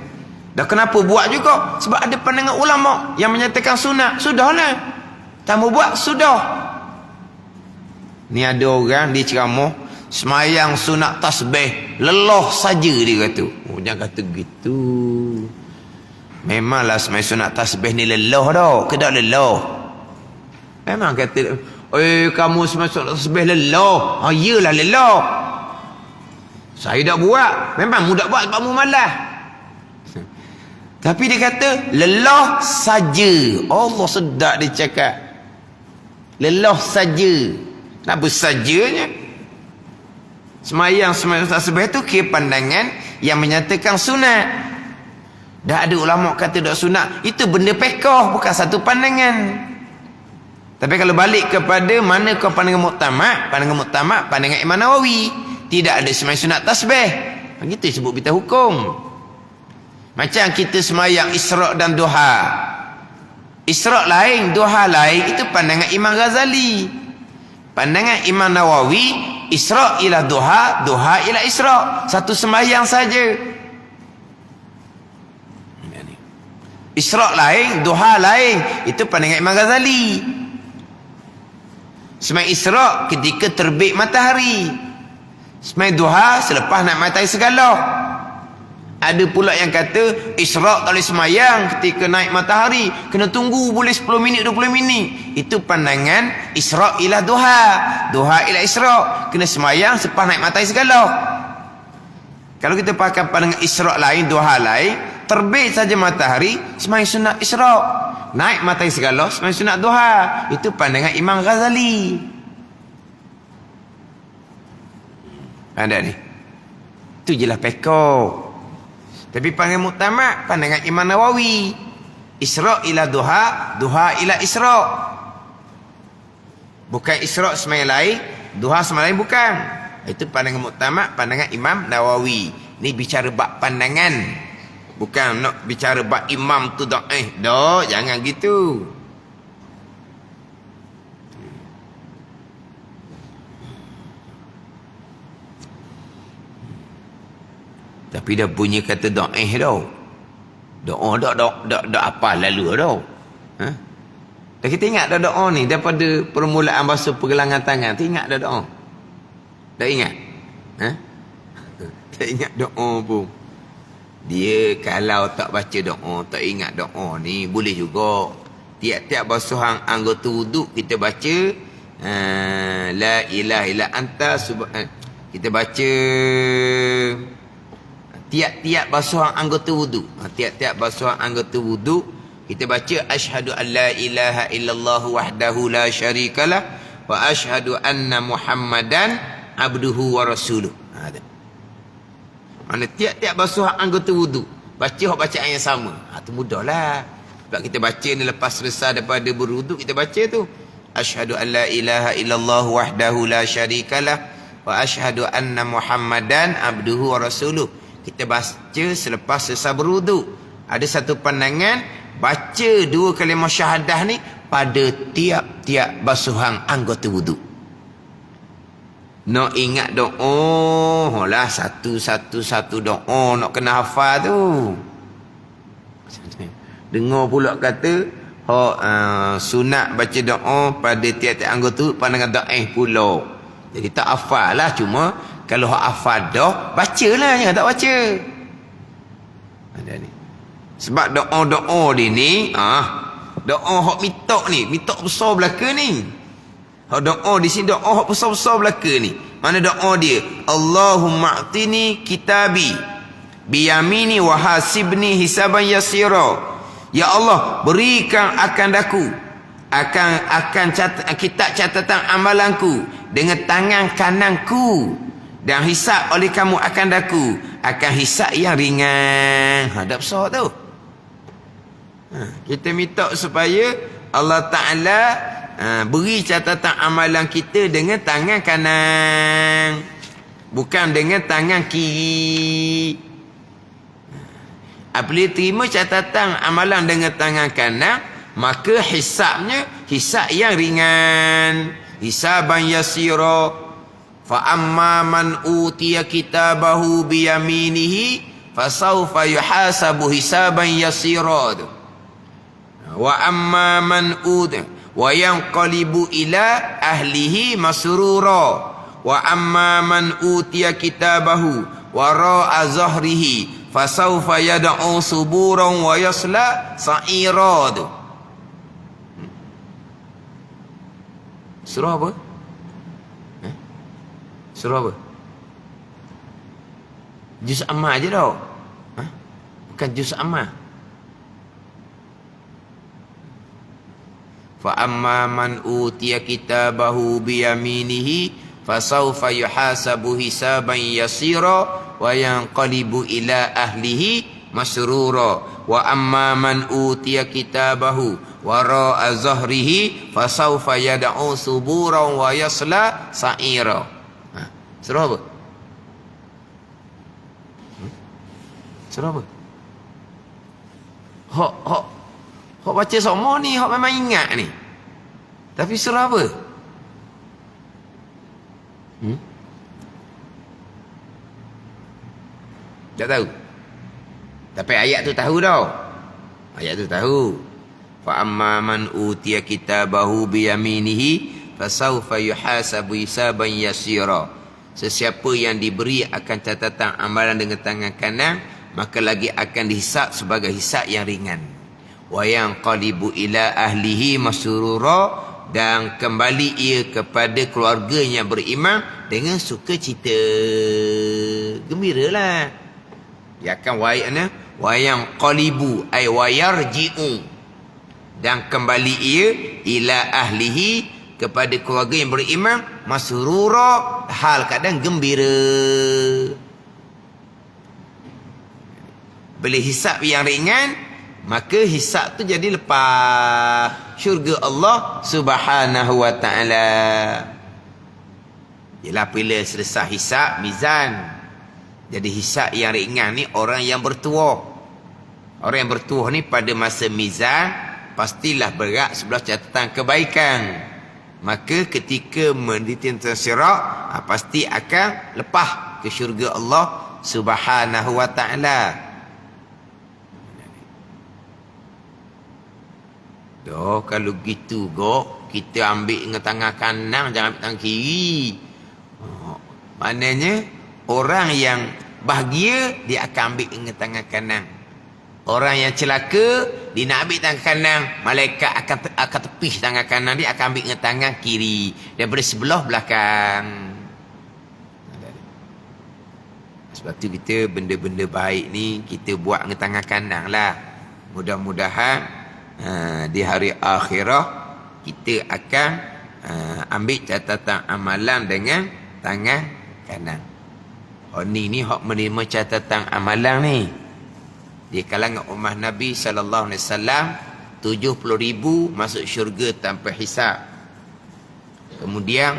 Dah kenapa buat juga? Sebab ada pandangan ulama yang menyatakan sunat. Sudahlah. Kamu buat sudah. Ni ada orang dia ceramah semayang sunat tasbih lelah saja dia kata. Oh jangan kata gitu. Memanglah semayang sunat tasbih ni lelah dah. Kedak lelah. Memang kata kamu semayang sunat tasbih lelah. Iyalah lelah. Saya dah buat. Memang mu dak buat sebab mu malas. Tapi dia kata lelah saja. Allah sedap dia cakap. Lelah saja. Kenapa sajanya? Semayang tasbih tu kira pandangan yang menyatakan sunat. Dah ada ulama kata tak sunat. Itu benda pekoh, bukan satu pandangan. Tapi kalau balik kepada mana kau pandangan muktamad, pandangan Imam Nawawi. Tidak ada semayang sunat tasbih. Begitu sebut kita hukum. Macam kita semayang Isra' dan Duha. Isra' lain, Duha lain. Itu pandangan Imam Ghazali. Pandangan Imam Nawawi, Isra' ialah Duha, Duha ialah Isra'. Satu sembahyang saja. Isra' lain, Duha lain. Itu pandangan Imam Ghazali. Sembahyang Isra' ketika terbit matahari. Sembahyang Duha selepas nak matahari segala. Ada pula yang kata Isra' tak boleh semayang ketika naik matahari, kena tunggu boleh 10 minit 20 minit. Itu pandangan Isra' ialah Duha, Duha ialah Isra'. Kena semayang selepas naik matahari segala. Kalau kita pakai pandangan Isra' lain, Duha lain, terbit saja matahari semayang sunat Isra', naik matahari segala semayang sunat Duha. Itu pandangan Imam Ghazali. Ada ni. Itu jelas pekok. Tapi pandangan muktamad, pandangan Imam Nawawi. Isra' ila Duha, Duha ila Isra'. Bukan Isra' semayang lain, Duha semayang lain, bukan. Itu pandangan muktamad, pandangan Imam Nawawi. Ni bicara bab pandangan. Bukan nak bicara bab imam tu dah. Dah, jangan gitu. Tapi Tapi dah bunyi kata da'ih dah. Doa dak apa lalu dah. Ha? Dah kita ingat dah doa ni daripada permulaan basuh pergelangan tangan. Tu ingat dah doa. Dah ingat? Ha? Tak ingat doa pun. Dia kalau tak baca doa, tak ingat doa ni boleh juga. Tiap-tiap basuhan anggota wuduk kita baca la ilaha illa anta kita baca tiap-tiap basuhan anggota wuduk. Tiap-tiap basuhan anggota wuduk kita baca asyhadu an la ilaha illallah wahdahu la syarikalah wa asyhadu anna muhammadan abduhu wa rasuluh. Mana tiap-tiap basuhan anggota wuduk baca bacaan yang sama. Tu mudahlah. Sebab kita baca ni lepas selesai daripada berwuduk kita baca tu asyhadu an la ilaha illallah wahdahu la syarikalah wa asyhadu anna muhammadan abduhu wa rasuluh. Kita baca selepas selesai berwuduk. Ada satu pandangan baca dua kalimah syahadah ni pada tiap-tiap basuhan anggota wuduk. Nak ingat doa lah satu-satu doa nak kena hafal tu. Dengar pula kata sunat baca doa pada tiap-tiap anggota pandangan da'ih pula. Jadi tak hafal lah, cuma kalau hak hafal dah bacalah, jangan tak baca. Ada ni. Sebab doa-doa dia ni doa hak mitok besar belaka ni. Hak doa di sini doa hak besar-besar belaka ni. Mana doa dia? Allahumma a'tini kitabi biyamini wa hasibni hisaban yasira. Ya Allah, berikan akan aku kitab catatan amalanku dengan tangan kananku dan hisab oleh kamu akan hisab yang ringan. Dah besar tu. Kita minta supaya Allah Ta'ala beri catatan amalan kita dengan tangan kanan, bukan dengan tangan kiri. Apabila terima catatan amalan dengan tangan kanan, maka hisabnya hisab yang ringan, hisaban yasira. Fa amma man utiya kitabahu biyaminihi fasawfa yuhasabu hisaban yasira. Wa amma man utiya wa yanqalibu ila ahlihi masrura. Wa amma man utiya kitabahu wara'a zahrihi fasawfa yad'u suburan wa yasla sa'ira. Surah apa? Surah apa? Juz Ammah je tau. Bukan juz Ammah. Fa amma man utiya kitabahu biyaminihi fasawfa yuhasabu hisaban yasira wa yanqalibu ila ahlihi masrura. Wa amma man utiya kitabahu wara'a zahrihi fasawfa yad'u suburan wa yasla sa'ira. Surah apa? Surah apa? Hok baca semua ni, hok memang ingat ni. Tapi surah apa? Tak tahu. Tapi ayat tu tahu dah. Ayat tu tahu. Fa amma man utiya kitabahu biyaminihi fasawfa yuhasabu hisaban yasira. Sesiapa yang diberi akan catatan amalan dengan tangan kanan, maka lagi akan dihisab sebagai hisab yang ringan. Wa yanqalibu ila ahlihi masrura, dan kembali ia kepada keluarganya beriman dengan sukacita. Gembiralah. Ya kan wa yanqalibu ay wa yarji'u, dan kembali ia ila ahlihi kepada keluarga yang beriman masrura, hal keadaan gembira. Bila hisab yang ringan, maka hisab tu jadi lepas syurga Allah Subhanahu wa ta'ala. Yalah, bila selesai hisab mizan. Jadi hisab yang ringan ni orang yang bertuah. Orang yang bertuah ni pada masa mizan pastilah berat sebelah catatan kebaikan. Maka ketika meniti tentang sirat, pasti akan lepas ke syurga Allah Subhanahu wa ta'ala. Doh, kalau gitu kita ambil dengan tangan kanan, jangan ambil tangan kiri. Maknanya orang yang bahagia dia akan ambil dengan tangan kanan. Orang yang celaka dia nak ambil tangan kanan, malaikat akan tepis tangan kanan dia, akan ambil dengan tangan kiri daripada sebelah belakang. Sebab tu kita benda-benda baik ni kita buat dengan tangan kanan lah. Mudah-mudahan di hari akhirah kita akan ambil catatan amalan dengan tangan kanan. Ni hak menerima catatan amalan ni. Di kalangan ummah Nabi sallallahu alaihi wasallam 70,000 masuk syurga tanpa hisab. Kemudian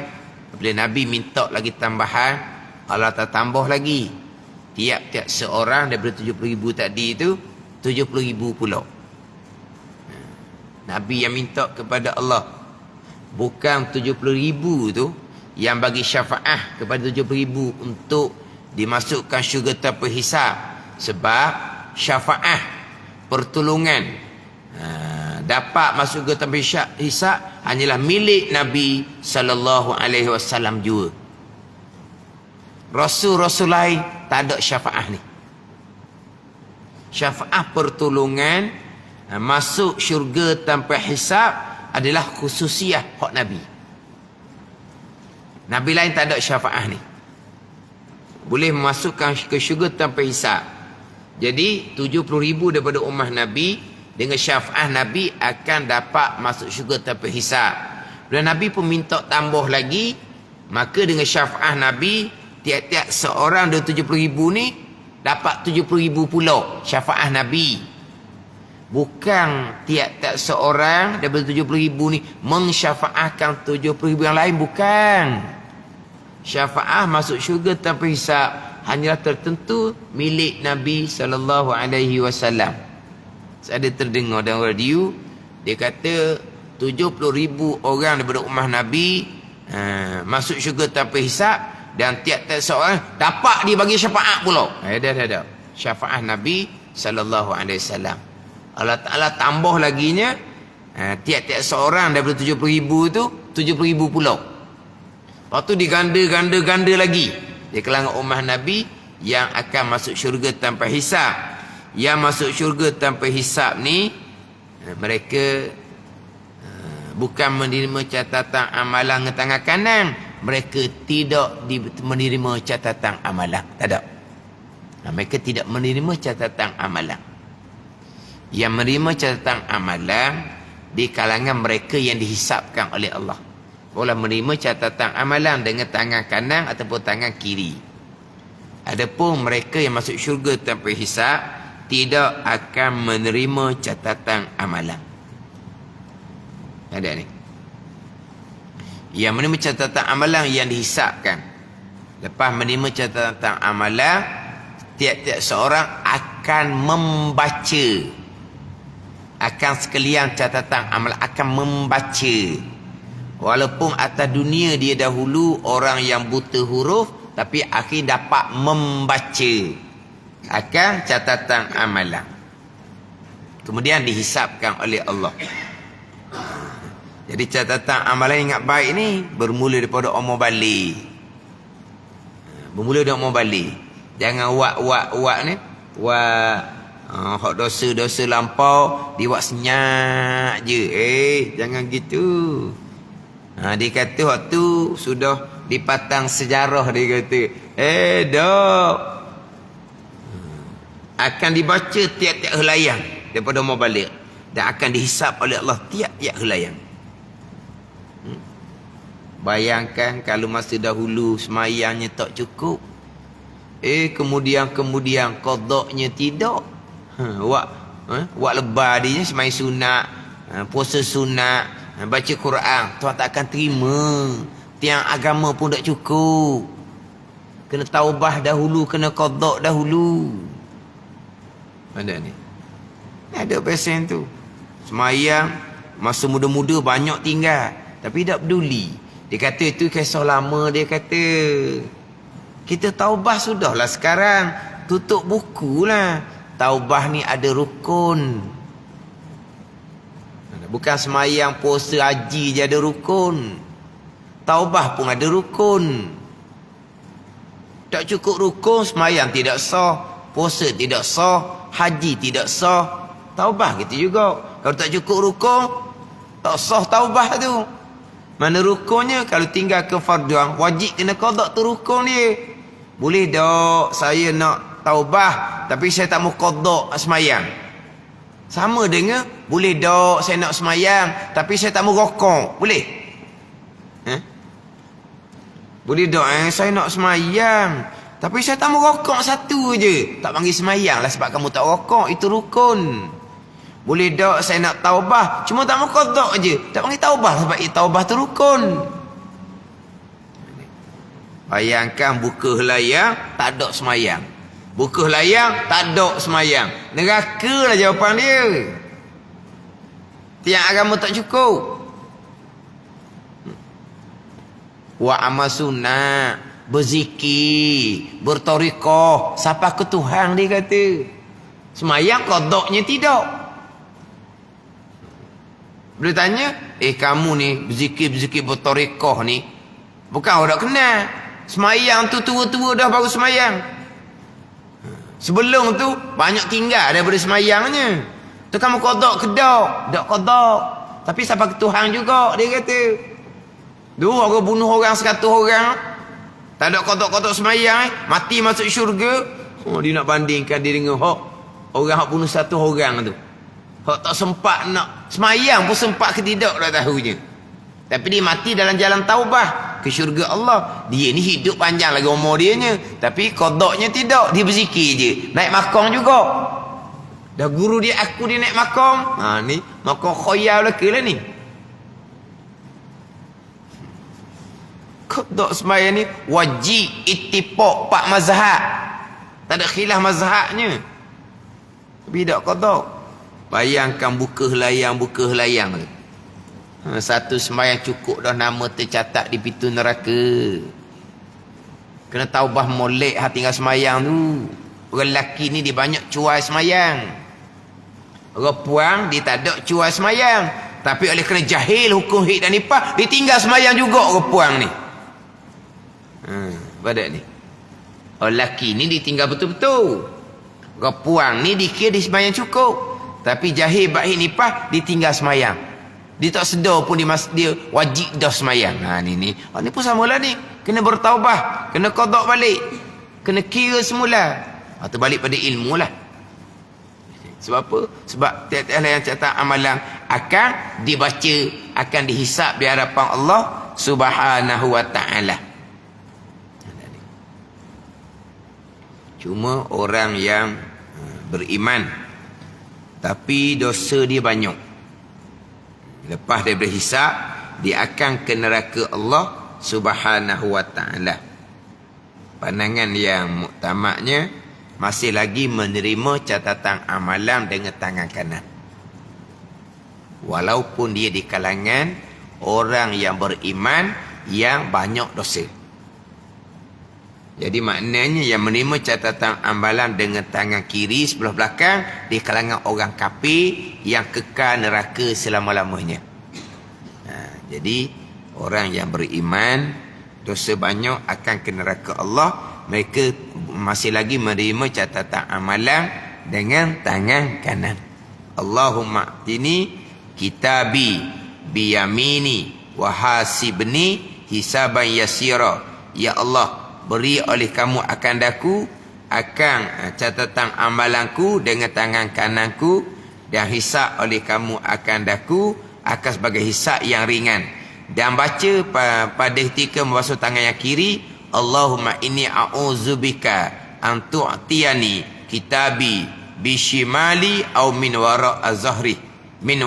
bila Nabi minta lagi tambahan, Allah tak tambah lagi. Tiap-tiap seorang daripada 70,000 tadi itu 70,000 pula. Nabi yang minta kepada Allah. Bukan 70,000 tu yang bagi syafaat kepada 70,000 untuk dimasukkan syurga tanpa hisab. Sebab syafaat, pertolongan, dapat masuk ke tanpa hisab hanyalah milik Nabi sallallahu alaihi wasallam jua. Rasul-rasul lain tak ada syafaat ni. Syafaat pertolongan masuk syurga tanpa hisab adalah khususiah hak Nabi. Nabi lain tak ada syafaat ni. Boleh memasukkan ke syurga tanpa hisab. Jadi 70,000 daripada ummah Nabi dengan syafaat Nabi akan dapat masuk syurga tanpa hisab. Bila Nabi pun minta tambah lagi, maka dengan syafaat Nabi tiap-tiap seorang dari 70,000 ni dapat 70,000 pula syafaat Nabi. Bukan tiap-tiap seorang daripada 70,000 ni mensyafaatkan 70,000 yang lain, bukan. Syafaat masuk syurga tanpa hisab hanyalah tertentu milik Nabi sallallahu alaihi wasallam. Saya ada terdengar dalam radio dia kata 70,000 orang daripada ummah Nabi masuk syurga tanpa hisab dan tiap-tiap seorang dapat dia bagi syafaat pula. Dah. Syafaat Nabi sallallahu alaihi wasallam. Allah Ta'ala tambah laginya tiap-tiap seorang daripada 70,000 tu 70,000 pula. Lepas tu diganda-ganda lagi di kalangan ummah Nabi yang akan masuk syurga tanpa hisab. Yang masuk syurga tanpa hisab ni mereka bukan menerima catatan amalan dengan tangan kanan, mereka tidak menerima catatan amalan. Tak ada. Mereka tidak menerima catatan amalan. Yang menerima catatan amalan di kalangan mereka yang dihisapkan oleh Allah. Boleh menerima catatan amalan dengan tangan kanan ataupun tangan kiri. Adapun mereka yang masuk syurga tanpa hisap tidak akan menerima catatan amalan. Ada ni. Yang menerima catatan amalan yang dihisapkan. Lepas menerima catatan amalan, tiap-tiap seorang akan membaca. Akan sekalian catatan amal akan membaca. Walaupun atas dunia dia dahulu orang yang buta huruf, tapi akhir dapat membaca akan catatan amalan. Kemudian dihisapkan oleh Allah. Jadi catatan amalan ingat baik ni bermula daripada umur balik. Bermula dari umur balik. Jangan wak ni. Hak dosa-dosa lampau dibuat senyap je. Jangan gitu. Dia kata hak tu sudah dipatang sejarah, dia kata. Dok. Akan dibaca tiap-tiap helaian daripada umur balik. Dan akan dihisap oleh Allah tiap-tiap helaian. Bayangkan kalau masa dahulu semayangnya tak cukup. Kemudian qadaknya tidak. Wak lebar dia semayang sunat, puasa sunat, baca Quran, Tuhan tak akan terima. Tiang agama pun tak cukup. Kena taubah dahulu, kena qadak dahulu. Ada ni. Ada pesen tu. Semayang masa muda-muda banyak tinggal, tapi tak peduli. Dia kata itu kisah lama, dia kata. Kita taubah sudahlah sekarang. Tutup buku lah. Taubah ni ada rukun. Bukan semayang, puasa, haji je ada rukun. Taubah pun ada rukun. Tak cukup rukun, semayang tidak sah, puasa tidak sah, haji tidak sah, taubah gitu juga. Kalau tak cukup rukun, tak sah taubah tu. Mana rukunnya? Kalau tinggal ke fardu, wajib kena qada tu rukun dia. Boleh tak saya nak taubah tapi saya tak mau qada semayang? Sama dengan boleh tak saya nak semayang tapi saya tak mau rokok? Boleh? Boleh tak saya nak semayang tapi saya tak mau rokok satu je. Tak panggil semayang lah sebab kamu tak rokok. Itu rukun. Boleh tak saya nak taubah cuma tak mau qada je. Tak panggil taubah sebab taubah tu rukun. Bayangkan buka layang tak ada semayang. Buka layang tak ada semayang. Neraka lah jawapan dia. Tiang agama tak cukup. Wa amal sunnah, berzikir, bertorikoh, sapa ke Tuhan dia kata. Semayang qadaknya tidak. Boleh tanya, kamu ni berzikir bertorikoh ni bukan orang kenal. Semayang tu tua-tua dah baru semayang. Sebelum tu banyak tinggal daripada semayangnya. Tu kamu qadak ke tak qadak. Tapi sapa ke Tuhan juga dia kata. Dulu orang bunuh orang 100 orang. Tak ada qadak-qadak semayang, mati masuk syurga. Dia nak bandingkan dia dengan orang hak bunuh 1 orang tu. Hak tak sempat nak semayang pun sempat ke tidak dah tahunya. Tapi dia mati dalam jalan taubah ke syurga Allah. Dia ni hidup panjang lagi umur dia nya. Tapi qadaknya tidak. Dia berzikir je. Naik makam juga. Dah guru dia aku dia naik makam. Ni makam khoyal lah ke lah ni. Qadak semayang ni wajib ittifaq 4 mazhab. Tak ada khilaf mazhabnya. Tapi tak qadak. Bayangkan buka layang tu. Satu semayang cukup dah nama tercatat di pintu neraka. Kena taubah molek hati tinggal semayang tu. Orang lelaki ni dia banyak cuai semayang. Orang puang dia tak ada cuai semayang. Tapi oleh kena jahil hukum hid dan nipah, dia tinggal semayang juga orang puang ni. Badak ni. Orang lelaki ni ditinggal betul-betul. Orang puang ni dikira dia semayang cukup. Tapi jahil bahid nipah ditinggal semayang. Dia tak sedar pun dia wajib dah semayang. Ni pun samalah ni. Kena bertaubah. Kena qadak balik. Kena kira semula. Atau balik pada ilmu lah. Sebab apa? Sebab tiap-tiap yang catat amalan akan dibaca, akan dihisap di hadapan Allah Subhanahu wa ta'ala. Cuma orang yang beriman tapi dosa dia banyak. Lepas daripada hisab, dia akan ke neraka Allah Subhanahu wa ta'ala. Pandangan yang muktamadnya masih lagi menerima catatan amalan dengan tangan kanan. Walaupun dia di kalangan orang yang beriman yang banyak dosa. Jadi maknanya yang menerima catatan amalan dengan tangan kiri sebelah belakang di kalangan orang kafir yang kekal neraka selama-lamanya. Jadi orang yang beriman dosa banyak akan ke neraka Allah. Mereka masih lagi menerima catatan amalan dengan tangan kanan. Allahumma atini kitabi biyamini wahasibni hisaban yasira. Ya Allah, beri oleh kamu akan daku akan catatan amalanku dengan tangan kananku, dan hisab oleh kamu akan daku akan sebagai hisab yang ringan. Dan baca pada ketika membasuh tangan yang kiri, Allahumma inni a'udzubika an tu'tiyani kitabi bishimali au min wara'i zahri min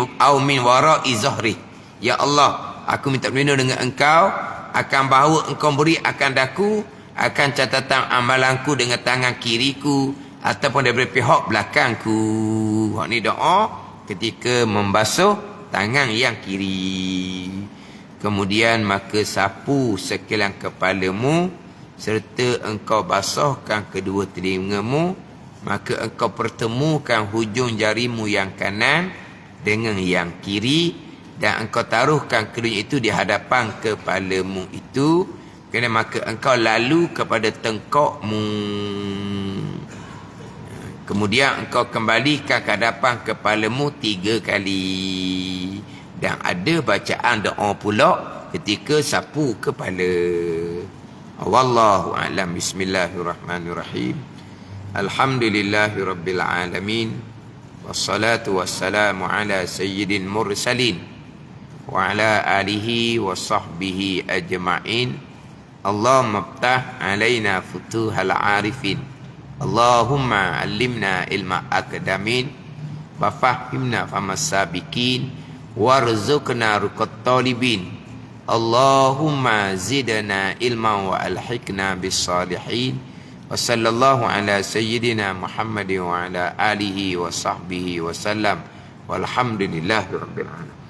wara'i zahri. Ya Allah, aku minta perlindungan dengan engkau akan bahawa engkau beri akan daku akan catatan amalanku dengan tangan kiriku ataupun daripada pihak belakangku. Hak ni doa ketika membasuh tangan yang kiri. Kemudian maka sapu sekalian kepalamu serta engkau basahkan kedua telingamu, maka engkau pertemukan hujung jarimu yang kanan dengan yang kiri, dan engkau taruhkan keduanya itu di hadapan kepalamu itu, kerana maka engkau lalu kepada tengkokmu. Kemudian engkau kembalikan ke hadapan kepalamu 3 kali. Dan ada bacaan doa pula ketika sapu kepala. Wallahu a'lam. Bismillahirrahmanirrahim. Alhamdulillahirabbil alamin. Wassalatu wassalamu ala sayyidil mursalin wa ala alihi wa sahbihi ajma'in. Allahumma iftah alaina futuhal arifin. Allahumma allimna ilma akadamin wa fahimna famas sabiqin warzuqna ruqat talibin. Allahumma zidna ilman wa alhiqna bis salihin. Wa sallallahu ala sayyidina Muhammadin wa ala alihi wa sahbihi wa sallam. Walhamdulillahi rabbil alamin.